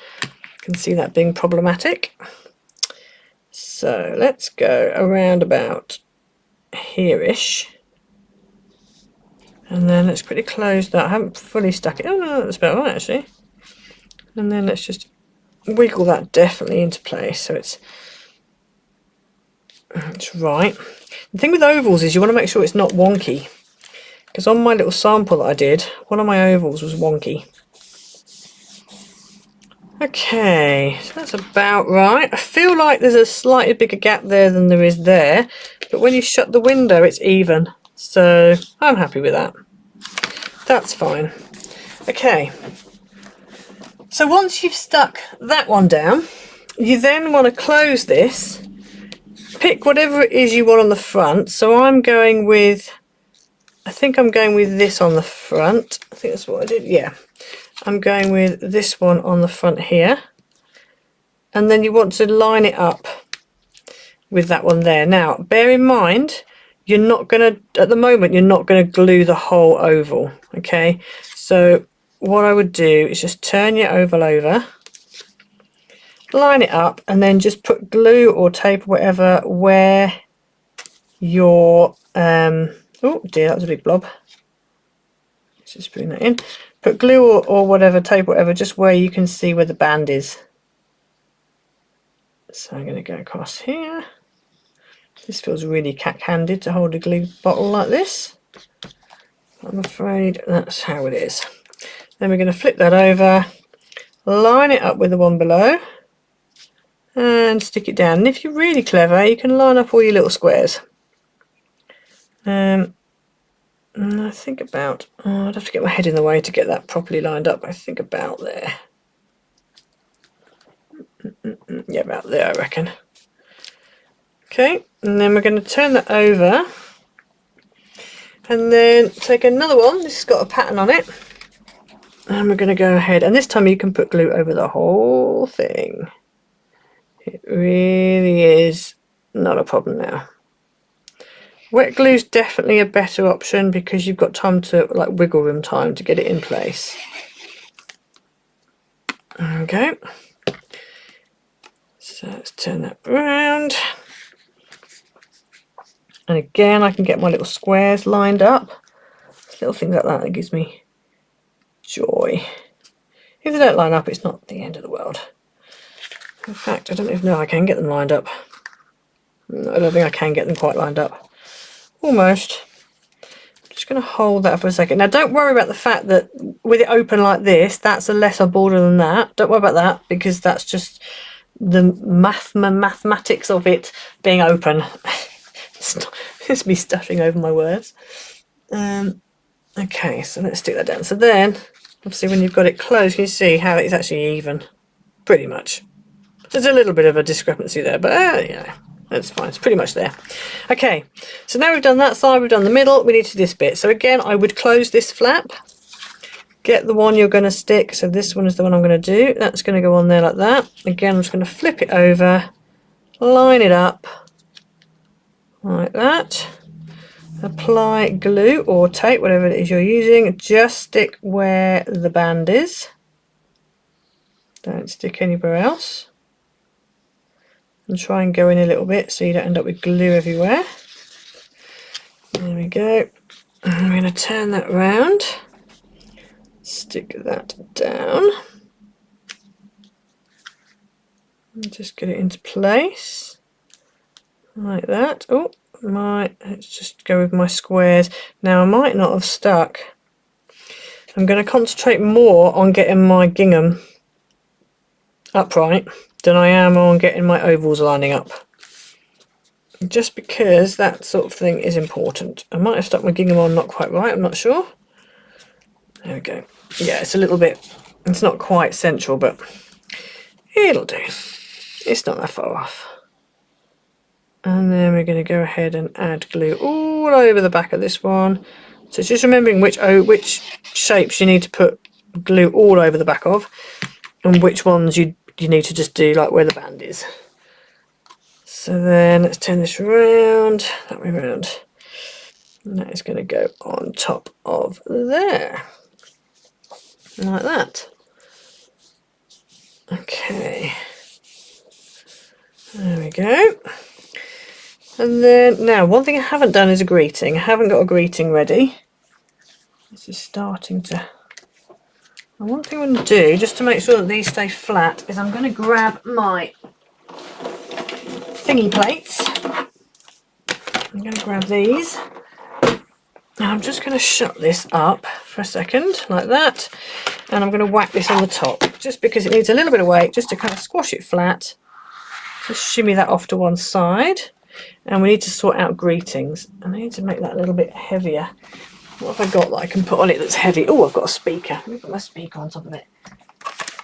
Can see that being problematic. So let's go around about here-ish. And then let's quickly close that. I haven't fully stuck it. Oh no, that's about right actually. And then let's just wiggle that definitely into place so it's right. The thing with ovals is you want to make sure it's not wonky, because on my little sample that I did, one of my ovals was wonky. Okay, so that's about right. I feel like there's a slightly bigger gap there than there is there, but when you shut the window it's even, so I'm happy with that. That's fine. Okay, so once you've stuck that one down, you then want to close this. Pick whatever it is you want on the front. So I'm going with, I think I'm going with this on the front. I think that's what I did, yeah. I'm going with this one on the front here. And then you want to line it up with that one there. Now, bear in mind, you're not going to, at the moment, you're not going to glue the whole oval, okay? So what I would do is just turn your oval over, line it up, and then just put glue or tape or whatever where your, oh dear, that was a big blob. Let's just bring that in. Put glue or whatever, tape, whatever, just where you can see where the band is. So I'm going to go across here. This feels really cack-handed to hold a glue bottle like this. I'm afraid that's how it is. Then we're going to flip that over, line it up with the one below, and stick it down. And if you're really clever, you can line up all your little squares. And I think about, I'd have to get my head in the way to get that properly lined up. I think about there. Yeah, about there, I reckon. Okay, and then we're going to turn that over and then take another one. This has got a pattern on it. And we're going to go ahead, and this time you can put glue over the whole thing. It really is not a problem now. Wet glue is definitely a better option because you've got time to, like, wiggle room time to get it in place. Okay. So let's turn that around. And again, I can get my little squares lined up. Little things like that gives me joy. If they don't line up, it's not the end of the world. In fact, I don't even know if I can get them lined up. No, I don't think I can get them quite lined up. Almost. I'm just going to hold that for a second. Now, don't worry about the fact that with it open like this, that's a lesser border than that. Don't worry about that because that's just the mathematics of it being open. It's me stuttering over my words. Okay, so let's stick that down. So then, obviously when you've got it closed, you see how it's actually even, pretty much. There's a little bit of a discrepancy there, but yeah, that's fine. It's pretty much there. Okay, so now we've done that side, we've done the middle, we need to do this bit. So again, I would close this flap, get the one you're going to stick. So this one is the one I'm going to do. That's going to go on there like that. Again, I'm just going to flip it over, line it up like that. Apply glue or tape, whatever it is you're using. Just stick where the band is. Don't stick anywhere else. And try and go in a little bit so you don't end up with glue everywhere. There we go. I'm going to turn that round. Stick that down. And just get it into place. Like that. Oh, let's just go with my squares. Now I might not have stuck. I'm going to concentrate more on getting my gingham upright than I am on getting my ovals lining up, just because that sort of thing is important. I might have stuck my gingham on not quite right, I'm not sure. There we go. Yeah, it's a little bit, it's not quite central, but it'll do. It's not that far off. And then we're going to go ahead and add glue all over the back of this one. So just remembering which shapes you need to put glue all over the back of, and which ones you need to just do like where the band is. So then let's turn this around, that way around. And that is going to go on top of there. Like that. Okay. There we go. And then, now, one thing I haven't done is a greeting. I haven't got a greeting ready. This is starting to... And one thing I'm going to do, just to make sure that these stay flat, is I'm going to grab my thingy plates. I'm going to grab these. Now I'm just going to shut this up for a second, like that. And I'm going to whack this on the top, just because it needs a little bit of weight, just to kind of squash it flat. Just shimmy that off to one side. And we need to sort out greetings. And I need to make that a little bit heavier. What have I got that I can put on it that's heavy? Oh, I've got a speaker. Let me put my speaker on top of it.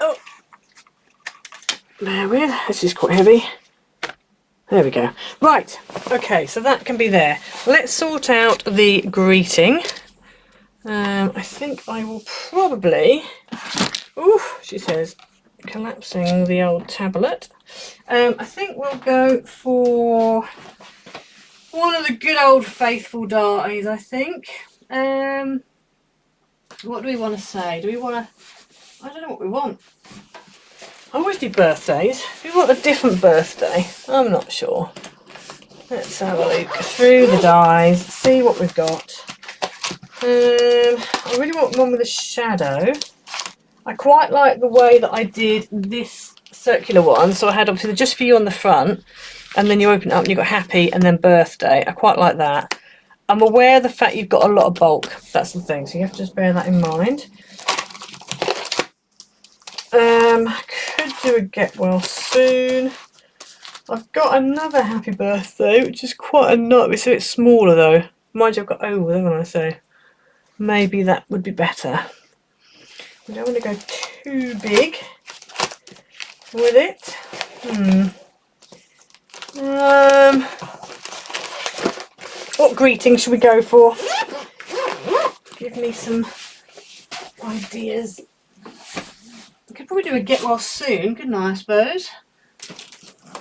Oh, bear with. This is quite heavy. There we go. Right. Okay, so that can be there. Let's sort out the greeting. I think I will probably... Ooh, she says, collapsing the old tablet. I think we'll go for one of the good old faithful dies, I think. What do we want to say? Do we want to... I don't know what we want. I always do birthdays. We want a different birthday. I'm not sure. Let's have a look through the dies, see what we've got. I really want one with a shadow. I quite like the way that I did this circular one. So I had obviously just for you on the front, and then you open it up and you've got happy and then birthday. I quite like that. I'm aware of the fact you've got a lot of bulk. That's the thing. So you have to just bear that in mind. Could do a get well soon. I've got another happy birthday, which is quite a nut. It's a bit smaller though. Mind you, I've got over them, I say. Maybe that would be better. I don't want to go too big with it. What greeting should we go for? Give me some ideas. I could probably do a get well soon, couldn't I suppose?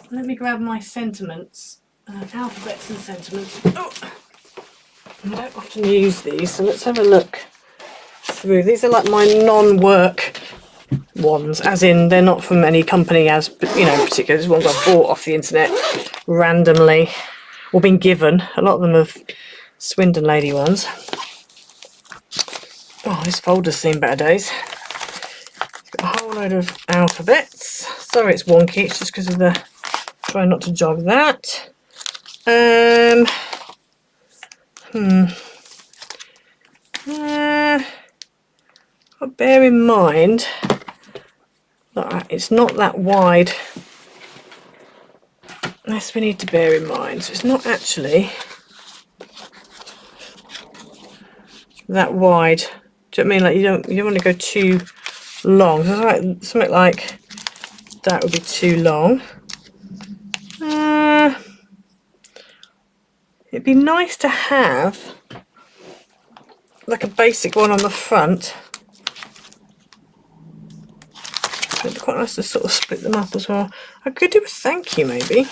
Let me grab my sentiments. Alphabets and sentiments. Oh, I don't often use these, so let's have a look through. These are like my non-work ones, as in they're not from any company as, you know, particular. These ones I've bought off the internet randomly or been given. A lot of them are Swindon lady ones. Oh, this folder's seen better days. It's got a whole load of alphabets. Sorry it's wonky, it's just because of the... Try not to jog that. But bear in mind that it's not that wide. That's we need to bear in mind. So it's not actually that wide. Do you know what I mean? Like you don't want to go too long. So like something like that would be too long. It'd be nice to have like a basic one on the front. It'd be quite nice to sort of split them up as well. I could do a thank you maybe.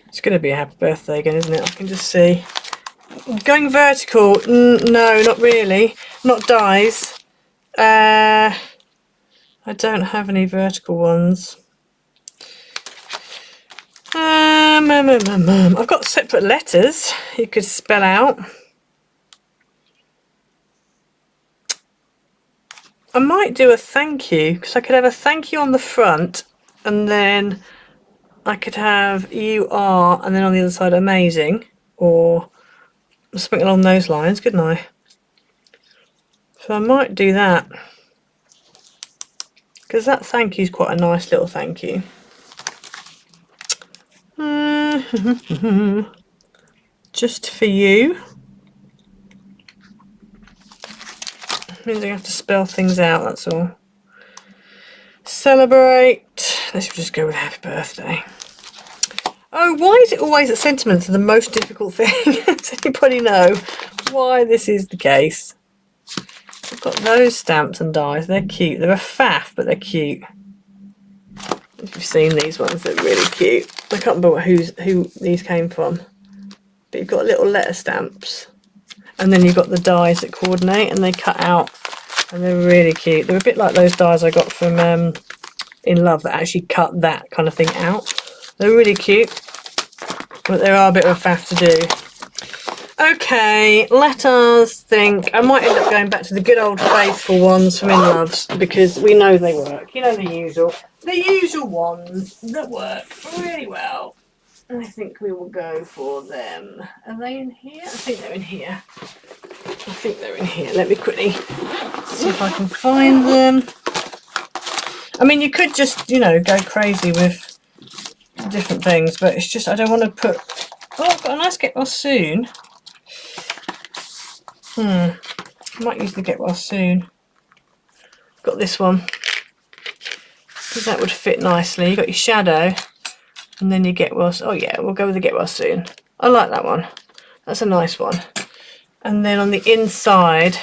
It's going to be a happy birthday again, isn't it? I can just see. Going vertical, no, not really. Not dies. I don't have any vertical ones. I've got separate letters you could spell out. I might do a thank you, because I could have a thank you on the front, and then I could have you are, and then on the other side amazing, or something along those lines, couldn't I? So I might do that, because that thank you is quite a nice little thank you. Just for you. Means I have to spell things out, that's all. Celebrate. Let's just go with happy birthday. Oh, why is it always that sentiments are the most difficult thing? Does anybody know why this is the case? I've got those stamps and dies. They're cute. They're a faff, but they're cute. If you've seen these ones, they're really cute. I can't remember who these came from. But you've got little letter stamps. And then you've got the dies that coordinate and they cut out. And they're really cute. They're a bit like those dies I got from In Love that actually cut that kind of thing out. They're really cute. But they are a bit of a faff to do. Okay, let us think. I might end up going back to the good old faithful ones from In Loves because we know they work. You know, the usual ones that work really well. And I think we will go for them. Are they in here? I think they're in here. Let me quickly see if I can find them. I mean, you could just, you know, go crazy with different things, but it's just I don't want to put... Oh, I've got a nice get well soon. I might use the get well soon. Got this one. Because that would fit nicely. You got your shadow, and then you get well. Oh yeah, we'll go with the get well soon. I like that one. That's a nice one. And then on the inside,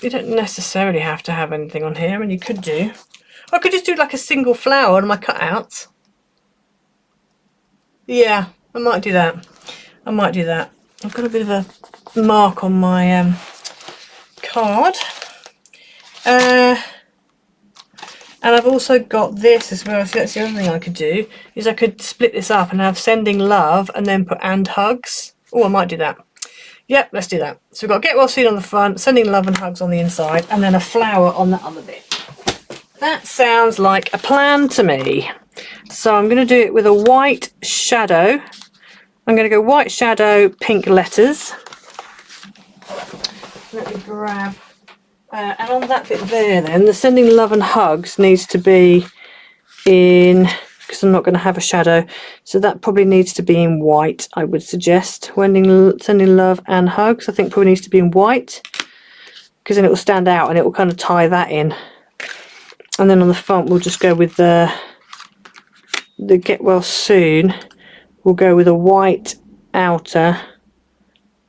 you don't necessarily have to have anything on here, and you could do. Or I could just do like a single flower on my cutouts. Yeah, I might do that. I've got a bit of a mark on my card. And I've also got this as well. So that's the other thing I could do, is I could split this up and have sending love and then put and hugs. Oh, I might do that. Yep, let's do that. So we've got get well soon on the front, sending love and hugs on the inside, and then a flower on that other bit. That sounds like a plan to me. So I'm going to do it with a white shadow. I'm going to go white shadow, pink letters. Let me grab, and on that bit there then, the sending love and hugs needs to be in, because I'm not going to have a shadow, so that probably needs to be in white, I would suggest. Sending love and hugs, I think probably needs to be in white, because then it will stand out and it will kind of tie that in. And then on the front we'll just go with the get well soon. We'll go with a white outer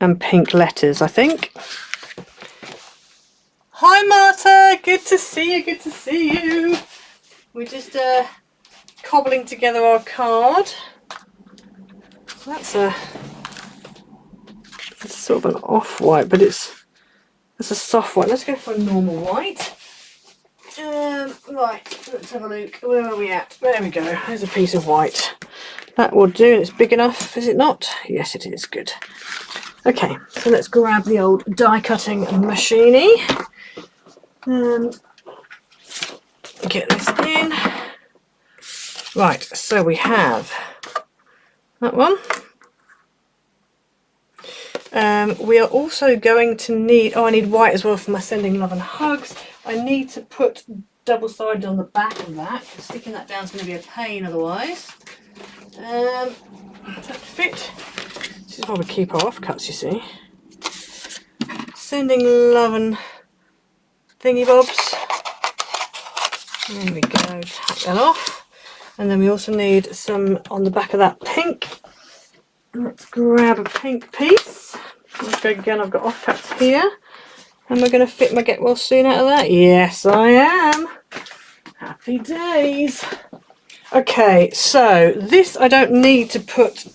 and pink letters, I think. Hi Marta, good to see you, good to see you. We're just cobbling together our card. That's sort of an off-white, but it's a soft white. Let's go for a normal white. Right, let's have a look. Where are we at? There we go. There's a piece of white. That will do. It's big enough, is it not? Yes, it is. Good. Okay, so let's grab the old die cutting machine-y. Get this in. Right, so we have that one. We are also going to need, oh, I need white as well for my sending love and hugs. I need to put double-sided on the back of that, because sticking that down is going to be a pain otherwise. Does that fit? This is why we keep our offcuts, you see. Sending love and thingy bobs. There we go, tack that off. And then we also need some on the back of that pink. Let's grab a pink piece. Again, I've got offcuts here. Am I going to fit my get well soon out of that? Yes, I am. Happy days. Okay, so this I don't need to put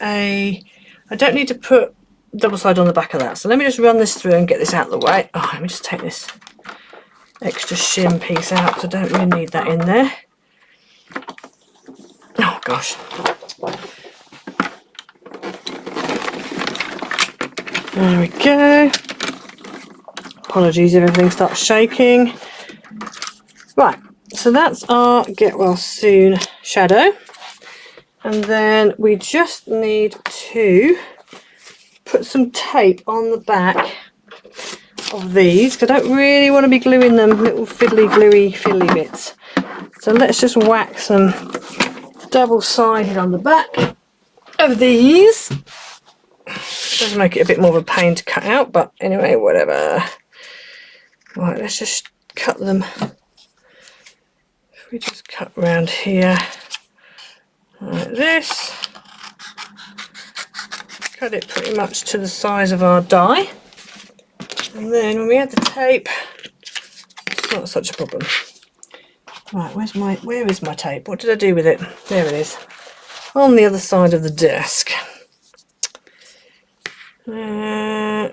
double side on the back of that. So let me just run this through and get this out of the way. Oh, let me just take this extra shim piece out, because I don't really need that in there. Oh gosh. There we go. Apologies if everything starts shaking. Right, so that's our get well soon shadow. And then we just need to put some tape on the back of these, because I don't really want to be gluing them little fiddly bits. So let's just whack some double-sided on the back of these. Does make it a bit more of a pain to cut out, but anyway, whatever. Right, let's just cut them. If we just cut around here like this, cut it pretty much to the size of our die, and then when we add the tape, it's not such a problem. Right, where is my tape? What did I do with it? There it is, on the other side of the desk.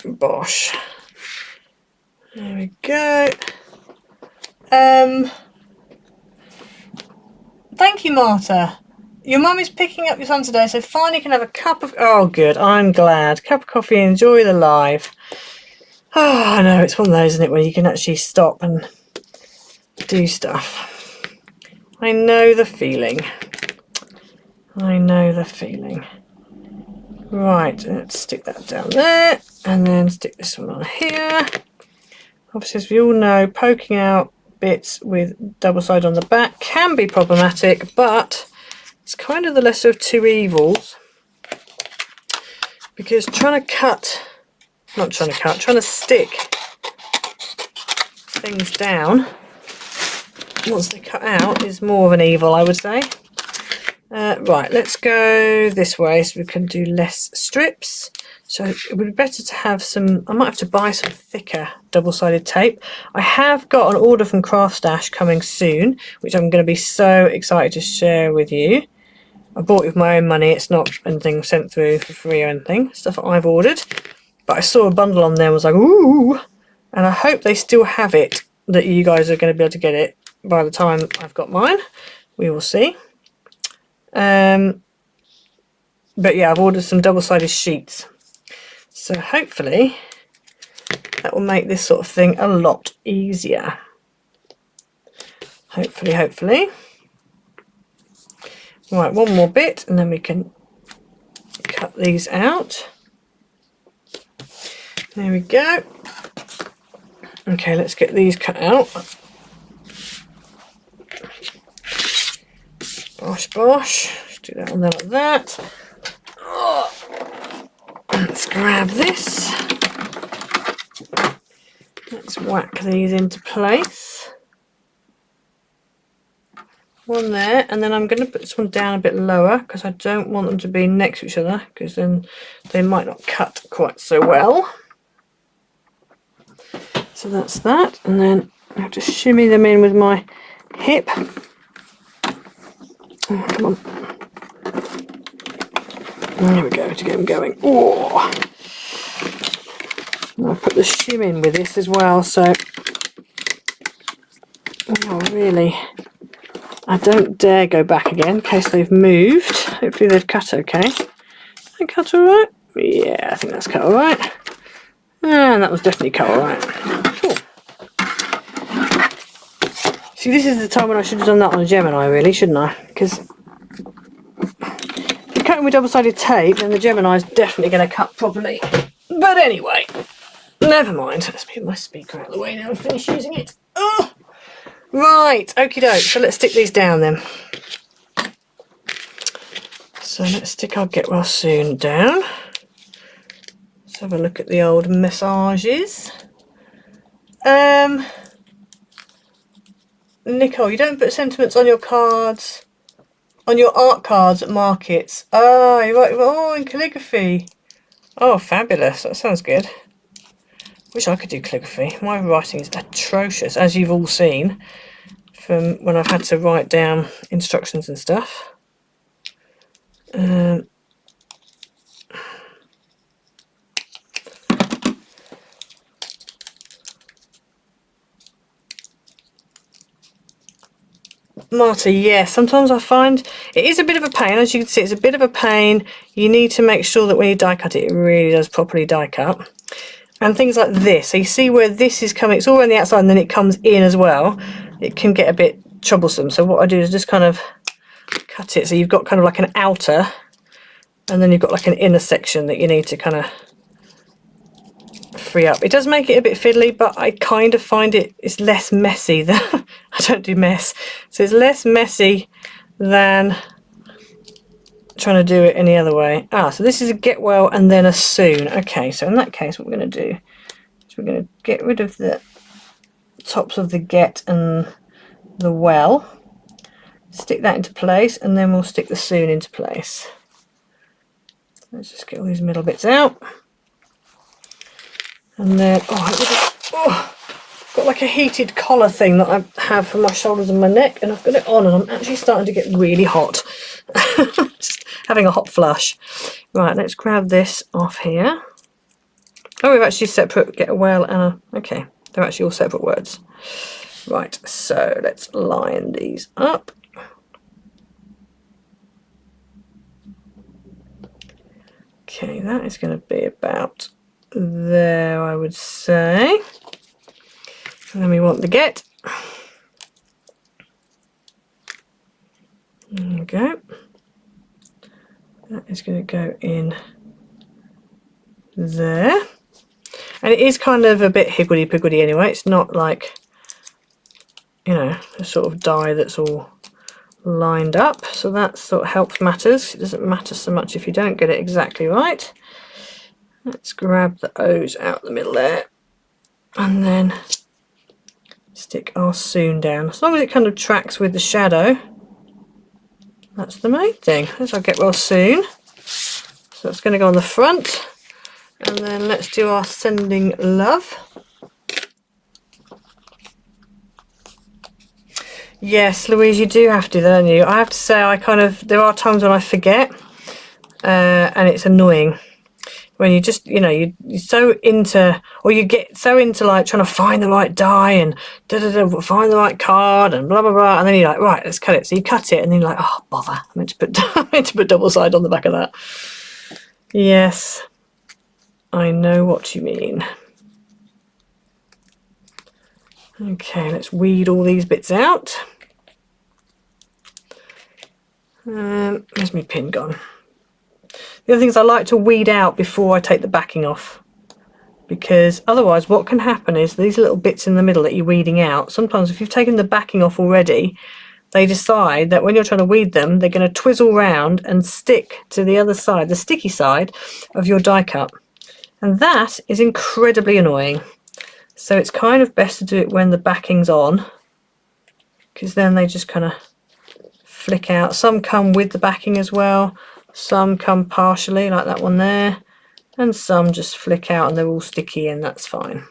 Bosh. There we go. Thank you, Marta. Your mum is picking up your son today, so finally can have a cup of... Oh, good. I'm glad. Cup of coffee and enjoy the live. Oh, I know. It's one of those, isn't it, where you can actually stop and do stuff. I know the feeling. I know the feeling. Right, let's stick that down there, and then stick this one on here. Obviously, as we all know, poking out bits with double side on the back can be problematic, but it's kind of the lesser of two evils, because trying to stick things down once they cut out is more of an evil, I would say. Right, let's go this way so we can do less strips. So it would be better to have some, I might have to buy some thicker double-sided tape. I have got an order from Craft Stash coming soon, which I'm going to be so excited to share with you. I bought it with my own money. It's not anything sent through for free or anything. Stuff that I've ordered. But I saw a bundle on there and was like, ooh! And I hope they still have it, that you guys are going to be able to get it by the time I've got mine. We will see. But yeah, I've ordered some double-sided sheets. So hopefully that will make this sort of thing a lot easier. Hopefully, hopefully. Right, one more bit and then we can cut these out. There we go. Okay, let's get these cut out. Bosh, bosh. Let's do that on there like that. Oh. Let's grab this. Let's whack these into place. One there, and then I'm going to put this one down a bit lower because I don't want them to be next to each other because then they might not cut quite so well. So that's that, and then I'll just shimmy them in with my hip. Oh, come on. There we go, to get them going. Oh! I'll put the shim in with this as well, so oh, really, I don't dare go back again in case they've moved. Hopefully they've cut okay. They cut alright? Yeah, I think that's cut alright. And that was definitely cut alright. Cool. See, this is the time when I should have done that on a Gemini, really, shouldn't I? Because if you're cutting with double-sided tape, then the Gemini is definitely going to cut properly. But anyway, never mind. Let's move my speaker out of the way now and finish using it. Oh! Right, okie doke. So let's stick these down then. So let's stick our Get Well Soon down. Let's have a look at the old massages. Nicole, you don't put sentiments on your cards, on your art cards at markets. Oh, you're right. Oh, in calligraphy. Oh, fabulous. That sounds good. Wish I could do calligraphy. My writing is atrocious, as you've all seen from when I've had to write down instructions and stuff. Marta, yes, sometimes I find it is a bit of a pain. As you can see, it's a bit of a pain. You need to make sure that when you die cut it, it really does properly die cut. And things like this, so you see where this is coming, it's all around the outside and then it comes in as well. It can get a bit troublesome. So what I do is just kind of cut it so you've got kind of like an outer and then you've got like an inner section that you need to kind of free up. It does make it a bit fiddly, but I kind of find it's less messy than I don't do mess, so it's less messy than trying to do it any other way. So this is a Get Well and then a Soon. Okay, so in that case what we're going to do is we're going to get rid of the tops of the Get and the Well, stick that into place, and then we'll stick the Soon into place. Let's just get all these middle bits out. And then, I've got like a heated collar thing that I have for my shoulders and my neck, and I've got it on and I'm actually starting to get really hot. Just having a hot flush. Right, let's grab this off here. Oh, we've actually separate Get Well and a, okay, they're actually all separate words. Right, so let's line these up. Okay, that is going to be about there, I would say. And then we want the Get. There we go. That is going to go in there. And it is kind of a bit higgledy-piggledy anyway. It's not like, you know, a sort of die that's all lined up. So that sort of helps matters. It doesn't matter so much if you don't get it exactly right. Let's grab the O's out the middle there. And then stick our Soon down. As long as it kind of tracks with the shadow, that's the main thing. There's our Get Well Soon. So it's going to go on the front. And then let's do our Sending Love. Yes, Louise, you do have to, don't you? I have to say, there are times when I forget, and it's annoying. When you just, you know, you're so into, or you get so into like trying to find the right die and find the right card and blah, blah, blah. And then you're like, right, let's cut it. So you cut it and then you're like, oh, bother. I meant to put double side on the back of that. Yes, I know what you mean. Okay, let's weed all these bits out. Where's my pin gone? The other thing is I like to weed out before I take the backing off, because otherwise what can happen is these little bits in the middle that you're weeding out, sometimes if you've taken the backing off already, they decide that when you're trying to weed them, they're going to twizzle round and stick to the other side, the sticky side of your die cut. And that is incredibly annoying. So it's kind of best to do it when the backing's on, because then they just kind of flick out. Some come with the backing as well, some come partially like that one there, and some just flick out and they're all sticky, and that's fine.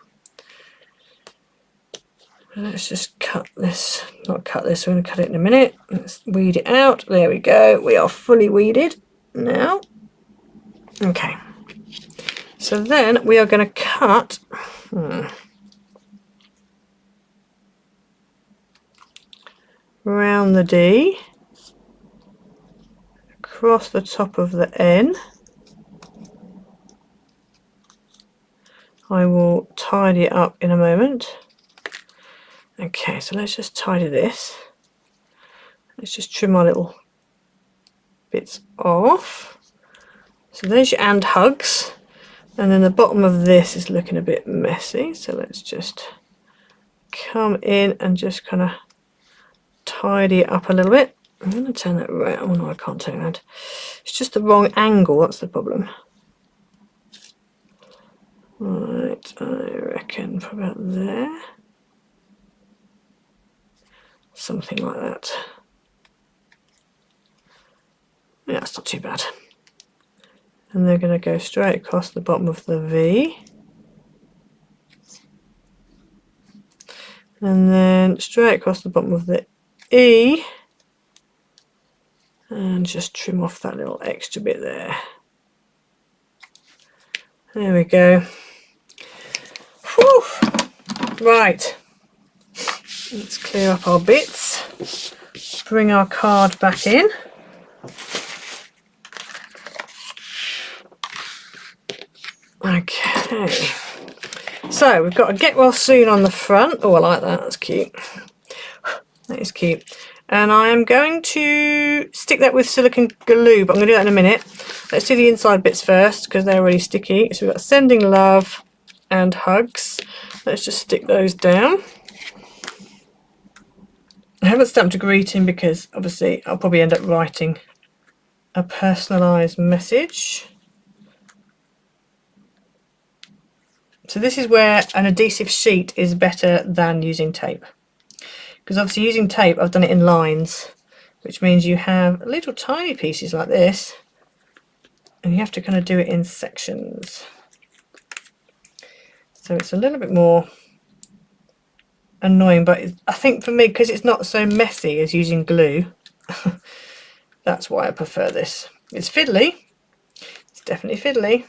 Let's just cut this, not cut this, we're going to cut it in a minute. Let's weed it out. There we go, we are fully weeded now. Okay, so then we are going to cut around the D, across the top of the N. I will tidy it up in a moment. Okay, so let's just tidy this. Let's just trim our little bits off. So there's your and hugs. And then the bottom of this is looking a bit messy. So let's just come in and just kind of tidy it up a little bit. I'm going to turn that around. Oh no, I can't turn it around. It's just the wrong angle, that's the problem. Right, I reckon for about there. Something like that. Yeah, that's not too bad. And they're going to go straight across the bottom of the V. And then straight across the bottom of the E. And just trim off that little extra bit there. There we go. Whew. Right. Let's clear up our bits. Bring our card back in. Okay. So we've got a get well soon on the front. Oh, I like that. That's cute. That is cute. And I am going to stick that with silicone glue, but I'm going to do that in a minute. Let's do the inside bits first because they're already sticky. So we've got sending love and hugs. Let's just stick those down. I haven't stamped a greeting because obviously I'll probably end up writing a personalised message. So this is where an adhesive sheet is better than using tape. Because obviously using tape, I've done it in lines, which means you have little tiny pieces like this, and you have to kind of do it in sections. So it's a little bit more annoying, but I think for me, because it's not so messy as using glue, that's why I prefer this. It's fiddly, it's definitely fiddly,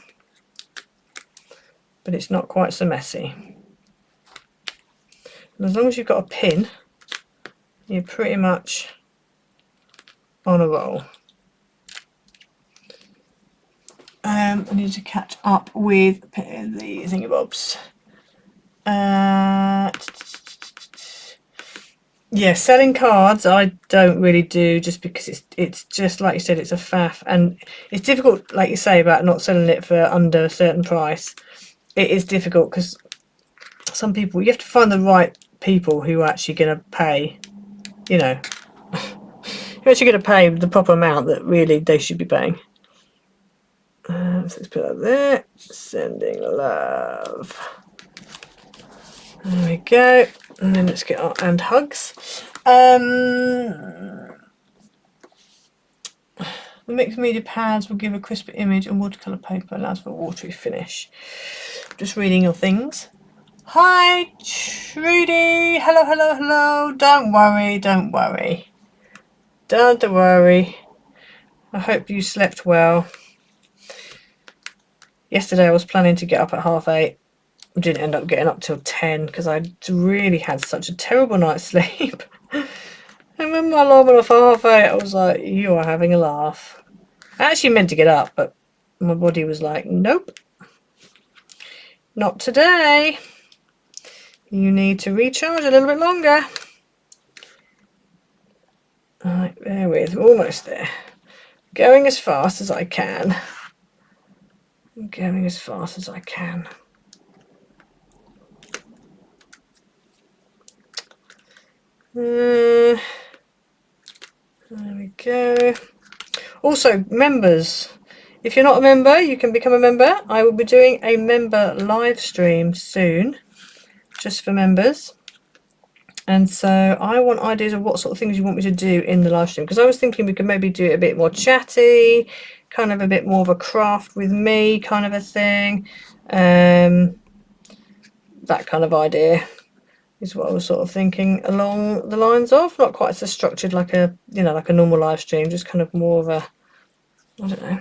but it's not quite so messy. And as long as you've got a pin, you're pretty much on a roll. I need to catch up with the thingamabobs. Yeah, selling cards I don't really do, just because it's just like you said, it's a faff, and it's difficult, like you say, about not selling it for under a certain price. It is difficult because some people, you have to find the right people who are actually going to pay, you know, you're actually going to pay the proper amount that really they should be paying. So let's put that there. Sending love. There we go. And then let's get our and hugs. The mixed media pads will give a crisper image, and watercolour paper allows for a watery finish. Just reading your things. Hi Trudy. Hello, hello, hello. Don't worry, don't worry. Don't worry. I hope you slept well. Yesterday I was planning to get up at 8:30. I didn't end up getting up till 10 because I really had such a terrible night's sleep. And when my alarm went off at 8:30, I was like, you are having a laugh. I actually meant to get up, but my body was like, nope. Not today. You need to recharge a little bit longer. Alright, Bear with, almost there. Going as fast as I can. I'm going as fast as I can. There we go. Also, members. If you're not a member, you can become a member. I will be doing a member live stream soon, just for members. And so I want ideas of what sort of things you want me to do in the live stream, because I was thinking we could maybe do it a bit more chatty, kind of a bit more of a craft with me kind of a thing. That kind of idea is what I was sort of thinking along the lines of. Not quite so structured like a, you know, like a normal live stream, just kind of more of a, I don't know,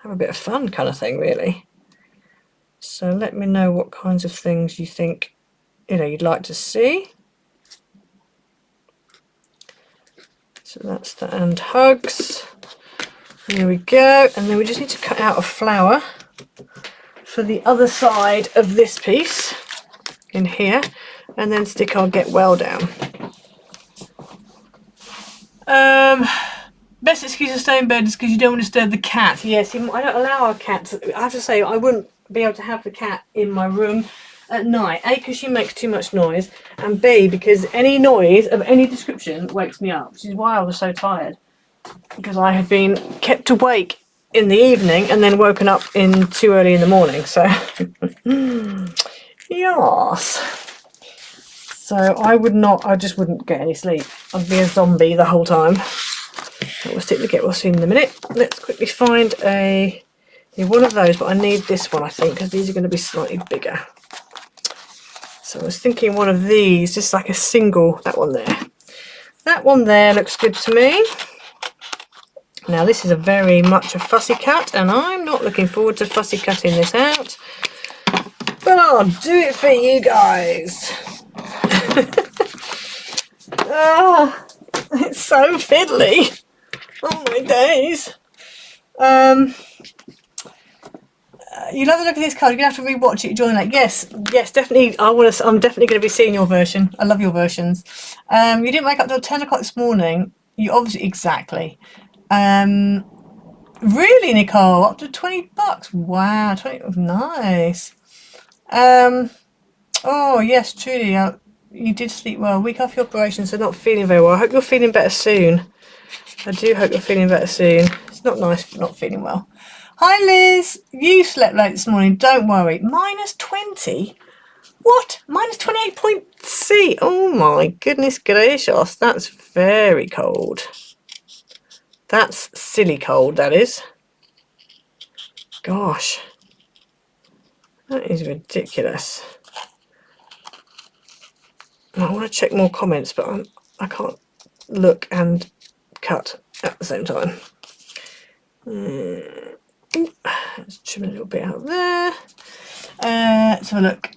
have a bit of fun kind of thing, really. So let me know what kinds of things you think, you know, you'd like to see. So that's that, and hugs. Here we go. And then we just need to cut out a flower for the other side of this piece in here, and then stick our get well down. Best excuse to stay in bed is because you don't want to disturb the cat. Yes, I don't allow our cats. I have to say, I wouldn't be able to have the cat in my room at night. A, because she makes too much noise, and B, because any noise of any description wakes me up, which is why I was so tired, because I had been kept awake in the evening and then woken up in too early in the morning. So yes, so I just wouldn't get any sleep. I'd be a zombie the whole time. We'll stick the get well soon in a minute. Let's quickly find one of those, but I need this one, I think, because these are going to be slightly bigger. So I was thinking one of these, just like a single, that one there. That one there looks good to me. Now this is a very much a fussy cut, and I'm not looking forward to fussy cutting this out, but I'll do it for you guys. Ah, it's so fiddly. Oh my days. You love the look of this card. You're gonna have to rewatch it. Join that. Yes, definitely. I'm definitely going to be seeing your version. I love your versions. You didn't wake up till 10 o'clock this morning. You obviously exactly. Really, Nicole, up to $20. Wow, 20. Nice. Oh yes, truly. You did sleep well. Week after your operation, so not feeling very well. I hope you're feeling better soon. I do hope you're feeling better soon. It's not nice not feeling well. Hi Liz, you slept late this morning, don't worry. -20? What? -28.C? Oh my goodness gracious, that's very cold. That's silly cold, that is. Gosh. That is ridiculous. I want to check more comments, but I can't look and cut at the same time. Let's trim a little bit out there. Let's have a look.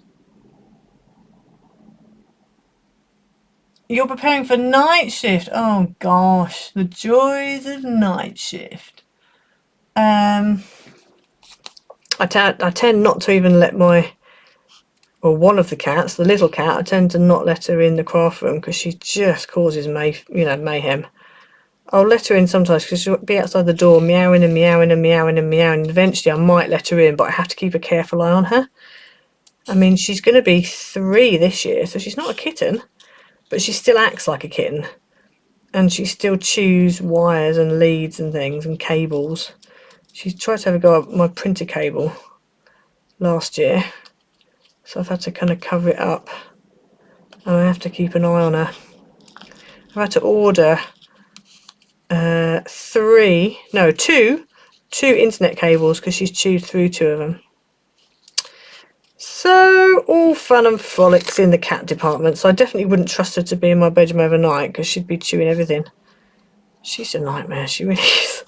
You're preparing for night shift. Oh gosh, the joys of night shift. I tend not to even let one of the cats, the little cat, I tend to not let her in the craft room because she just causes mayhem. I'll let her in sometimes because she'll be outside the door meowing and meowing and meowing and meowing. Eventually I might let her in, but I have to keep a careful eye on her. I mean, she's going to be 3 this year, so she's not a kitten, but she still acts like a kitten. And she still chews wires and leads and things and cables. She tried to have a go at my printer cable last year, so I've had to kind of cover it up. And I have to keep an eye on her. I've had to order two internet cables because she's chewed through 2 of them. So all fun and frolics in the cat department. So I definitely wouldn't trust her to be in my bedroom overnight because she'd be chewing everything. She's a nightmare, she really is.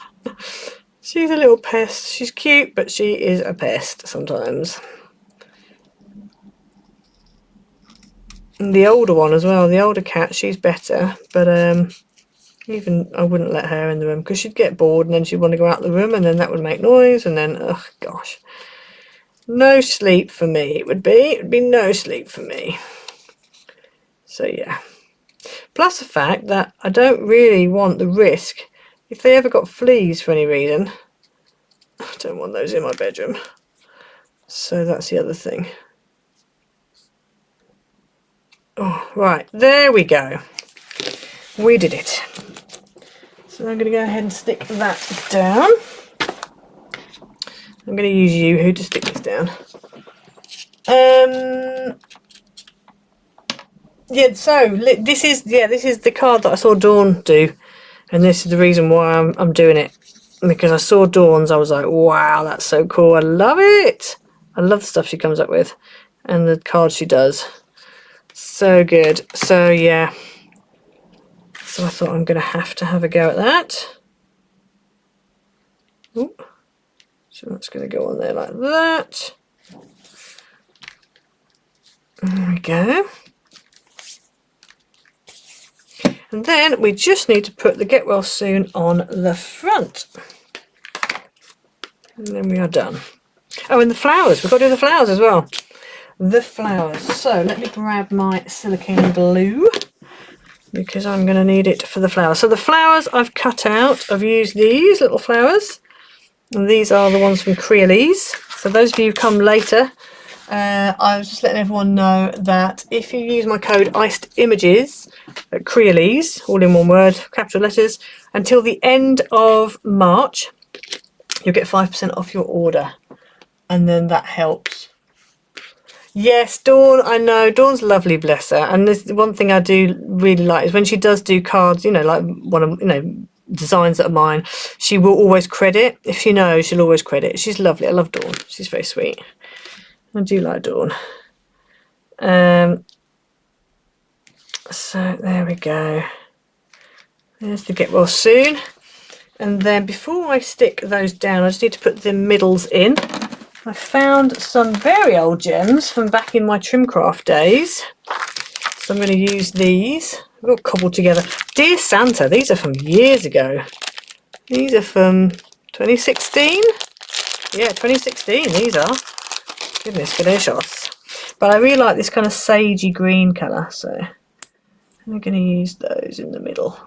She's a little pest. She's cute, but she is a pest sometimes. And the older one as well, the older cat, she's better, but even I wouldn't let her in the room because she'd get bored and then she'd want to go out the room and then that would make noise and then, oh gosh. No sleep for me, it would be no sleep for me. So yeah. Plus the fact that I don't really want the risk if they ever got fleas for any reason. I don't want those in my bedroom. So that's the other thing. Oh, right, there we go. We did it. So I'm going to go ahead and stick that down. I'm going to use Yoo-hoo to stick this down. Yeah, so this is the card that I saw Dawn do, and this is the reason why I'm doing it, because I saw Dawn's. I was like, wow, that's so cool. I love it. I love the stuff she comes up with, and the cards she does. So good. So yeah. So I thought I'm going to have a go at that. Ooh. So that's going to go on there like that. There we go. And then we just need to put the Get Well Soon on the front. And then we are done. Oh, and the flowers. We've got to do the flowers as well. The flowers. So let me grab my silicone glue, because I'm going to need it for the flowers. So the flowers I've cut out, I've used these little flowers. And these are the ones from Creolese. So those of you who come later, I was just letting everyone know that if you use my code ICEDImages at Creolese, all in one word, capital letters, until the end of March, you'll get 5% off your order. And then that helps. Yes, Dawn, I know. Dawn's lovely, bless her. And this one thing I do really like is when she does do cards, you know, like one of, you know, designs that are mine, she will always credit. If she knows, she'll always credit. She's lovely. I love Dawn. She's very sweet. I do like Dawn. So there we go. There's the Get Well Soon. And then before I stick those down, I just need to put the middles in. I found some very old gems from back in my Trimcraft days. So I'm going to use these. I've got cobbled together. Dear Santa, these are from years ago. These are from 2016. Yeah, 2016 these are. Goodness gracious. But I really like this kind of sagey green colour, so I'm going to use those in the middle.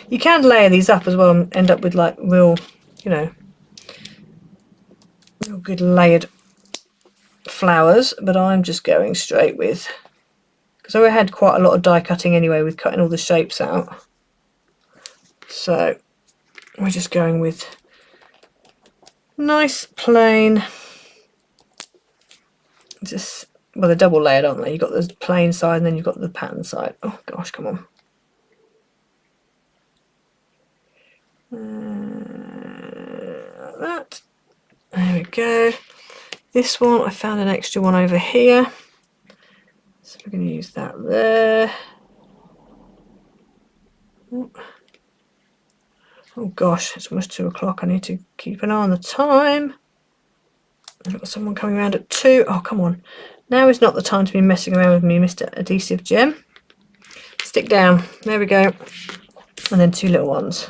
You can layer these up as well and end up with like real, you know, real good layered flowers, but I'm just going straight with, because I had quite a lot of die cutting anyway with cutting all the shapes out. So we're just going with nice plain, just, well, they're double layered, aren't they? You've got the plain side and then you've got the pattern side. Oh gosh, come on. Like that. There we go. This one, I found an extra one over here. So we're going to use that there. Oh gosh, it's almost 2 o'clock. I need to keep an eye on the time. I've got someone coming around at 2. Oh, come on. Now is not the time to be messing around with me, Mr. Adhesive Gem. Stick down. There we go. And then 2 little ones.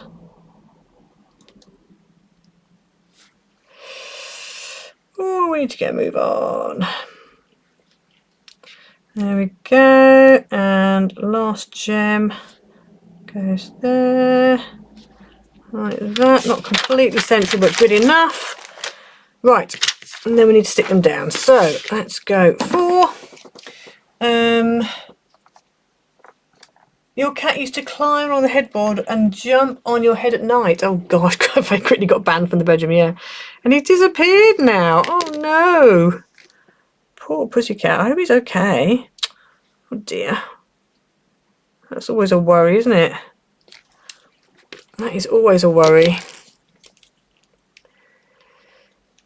Oh, we need to get a move on. There we go. And last gem goes there. Like that. Not completely central, but good enough. Right. And then we need to stick them down. So let's go for your cat used to climb on the headboard and jump on your head at night. Oh gosh, I quickly got banned from the bedroom, yeah. And he's disappeared now. Oh no. Poor pussycat. I hope he's okay. Oh dear. That's always a worry, isn't it? That is always a worry.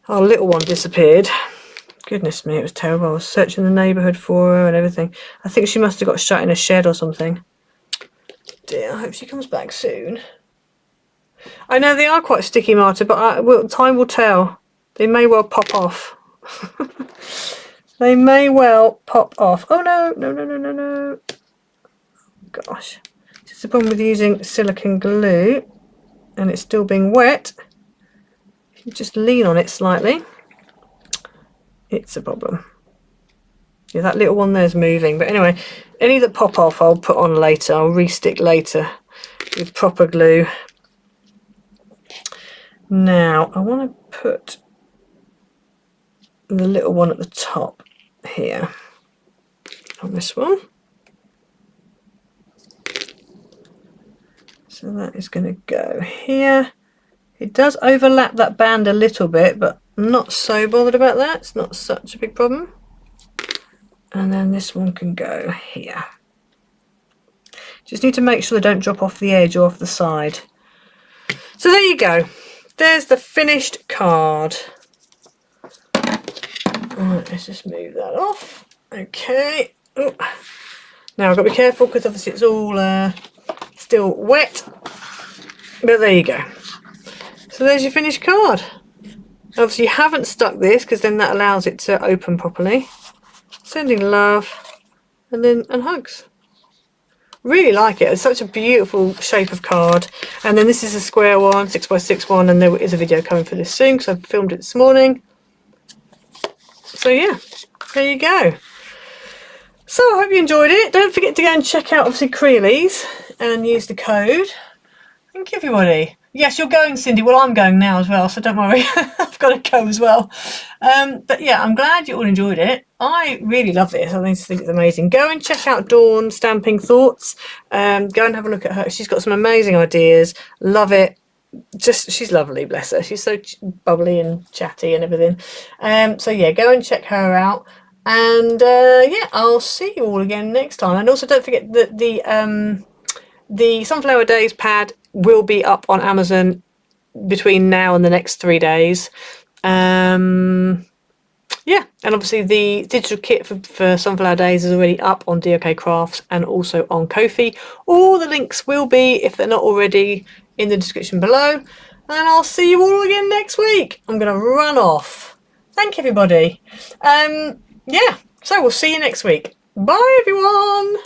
Our little one disappeared. Goodness me, it was terrible. I was searching the neighbourhood for her and everything. I think she must have got shut in a shed or something. Dear, I hope she comes back soon. I know they are quite sticky, Marta, but time will tell. They may well pop off. They may well pop off. Oh no, no, no, no, no, no. Gosh. It's the problem with using silicone glue and it's still being wet. If you just lean on it slightly, it's a problem. Yeah, that little one there's moving. But anyway, any that pop off I'll put on later. I'll re-stick later with proper glue. Now I want to put the little one at the top here on this one. So that is going to go here. It does overlap that band a little bit, but I'm not so bothered about that. It's not such a big problem. And then this one can go here. Just need to make sure they don't drop off the edge or off the side. So there you go. There's the finished card. Right, let's just move that off. Okay. Ooh. Now I've got to be careful because obviously it's all still wet. But there you go. So there's your finished card. Obviously you haven't stuck this because then that allows it to open properly. Sending love and hugs. Really like it. It's such a beautiful shape of card. And then this is a square one, 6x6 one, and there is a video coming for this soon because I've filmed it this morning. So yeah, there you go. So I hope you enjoyed it. Don't forget to go and check out obviously Creeley's and use the code. Thank you everybody. Yes, you're going, Cindy. Well, I'm going now as well, so don't worry. I've got to go as well. But yeah, I'm glad you all enjoyed it. I really love this. I think it's amazing. Go and check out Dawn Stamping Thoughts. Go and have a look at her. She's got some amazing ideas. Love it. Just, she's lovely, bless her. She's so bubbly and chatty and everything. So yeah, go and check her out. And yeah, I'll see you all again next time. And also don't forget that the Sunflower Days pad will be up on Amazon between now and the next 3 days. Yeah, and obviously the digital kit for Sunflower Days is already up on DOK Crafts and also on Ko-fi. All the links will be, if they're not already, in the description below. And I'll see you all again next week. I'm going to run off. Thank you, everybody. Yeah, so we'll see you next week. Bye, everyone.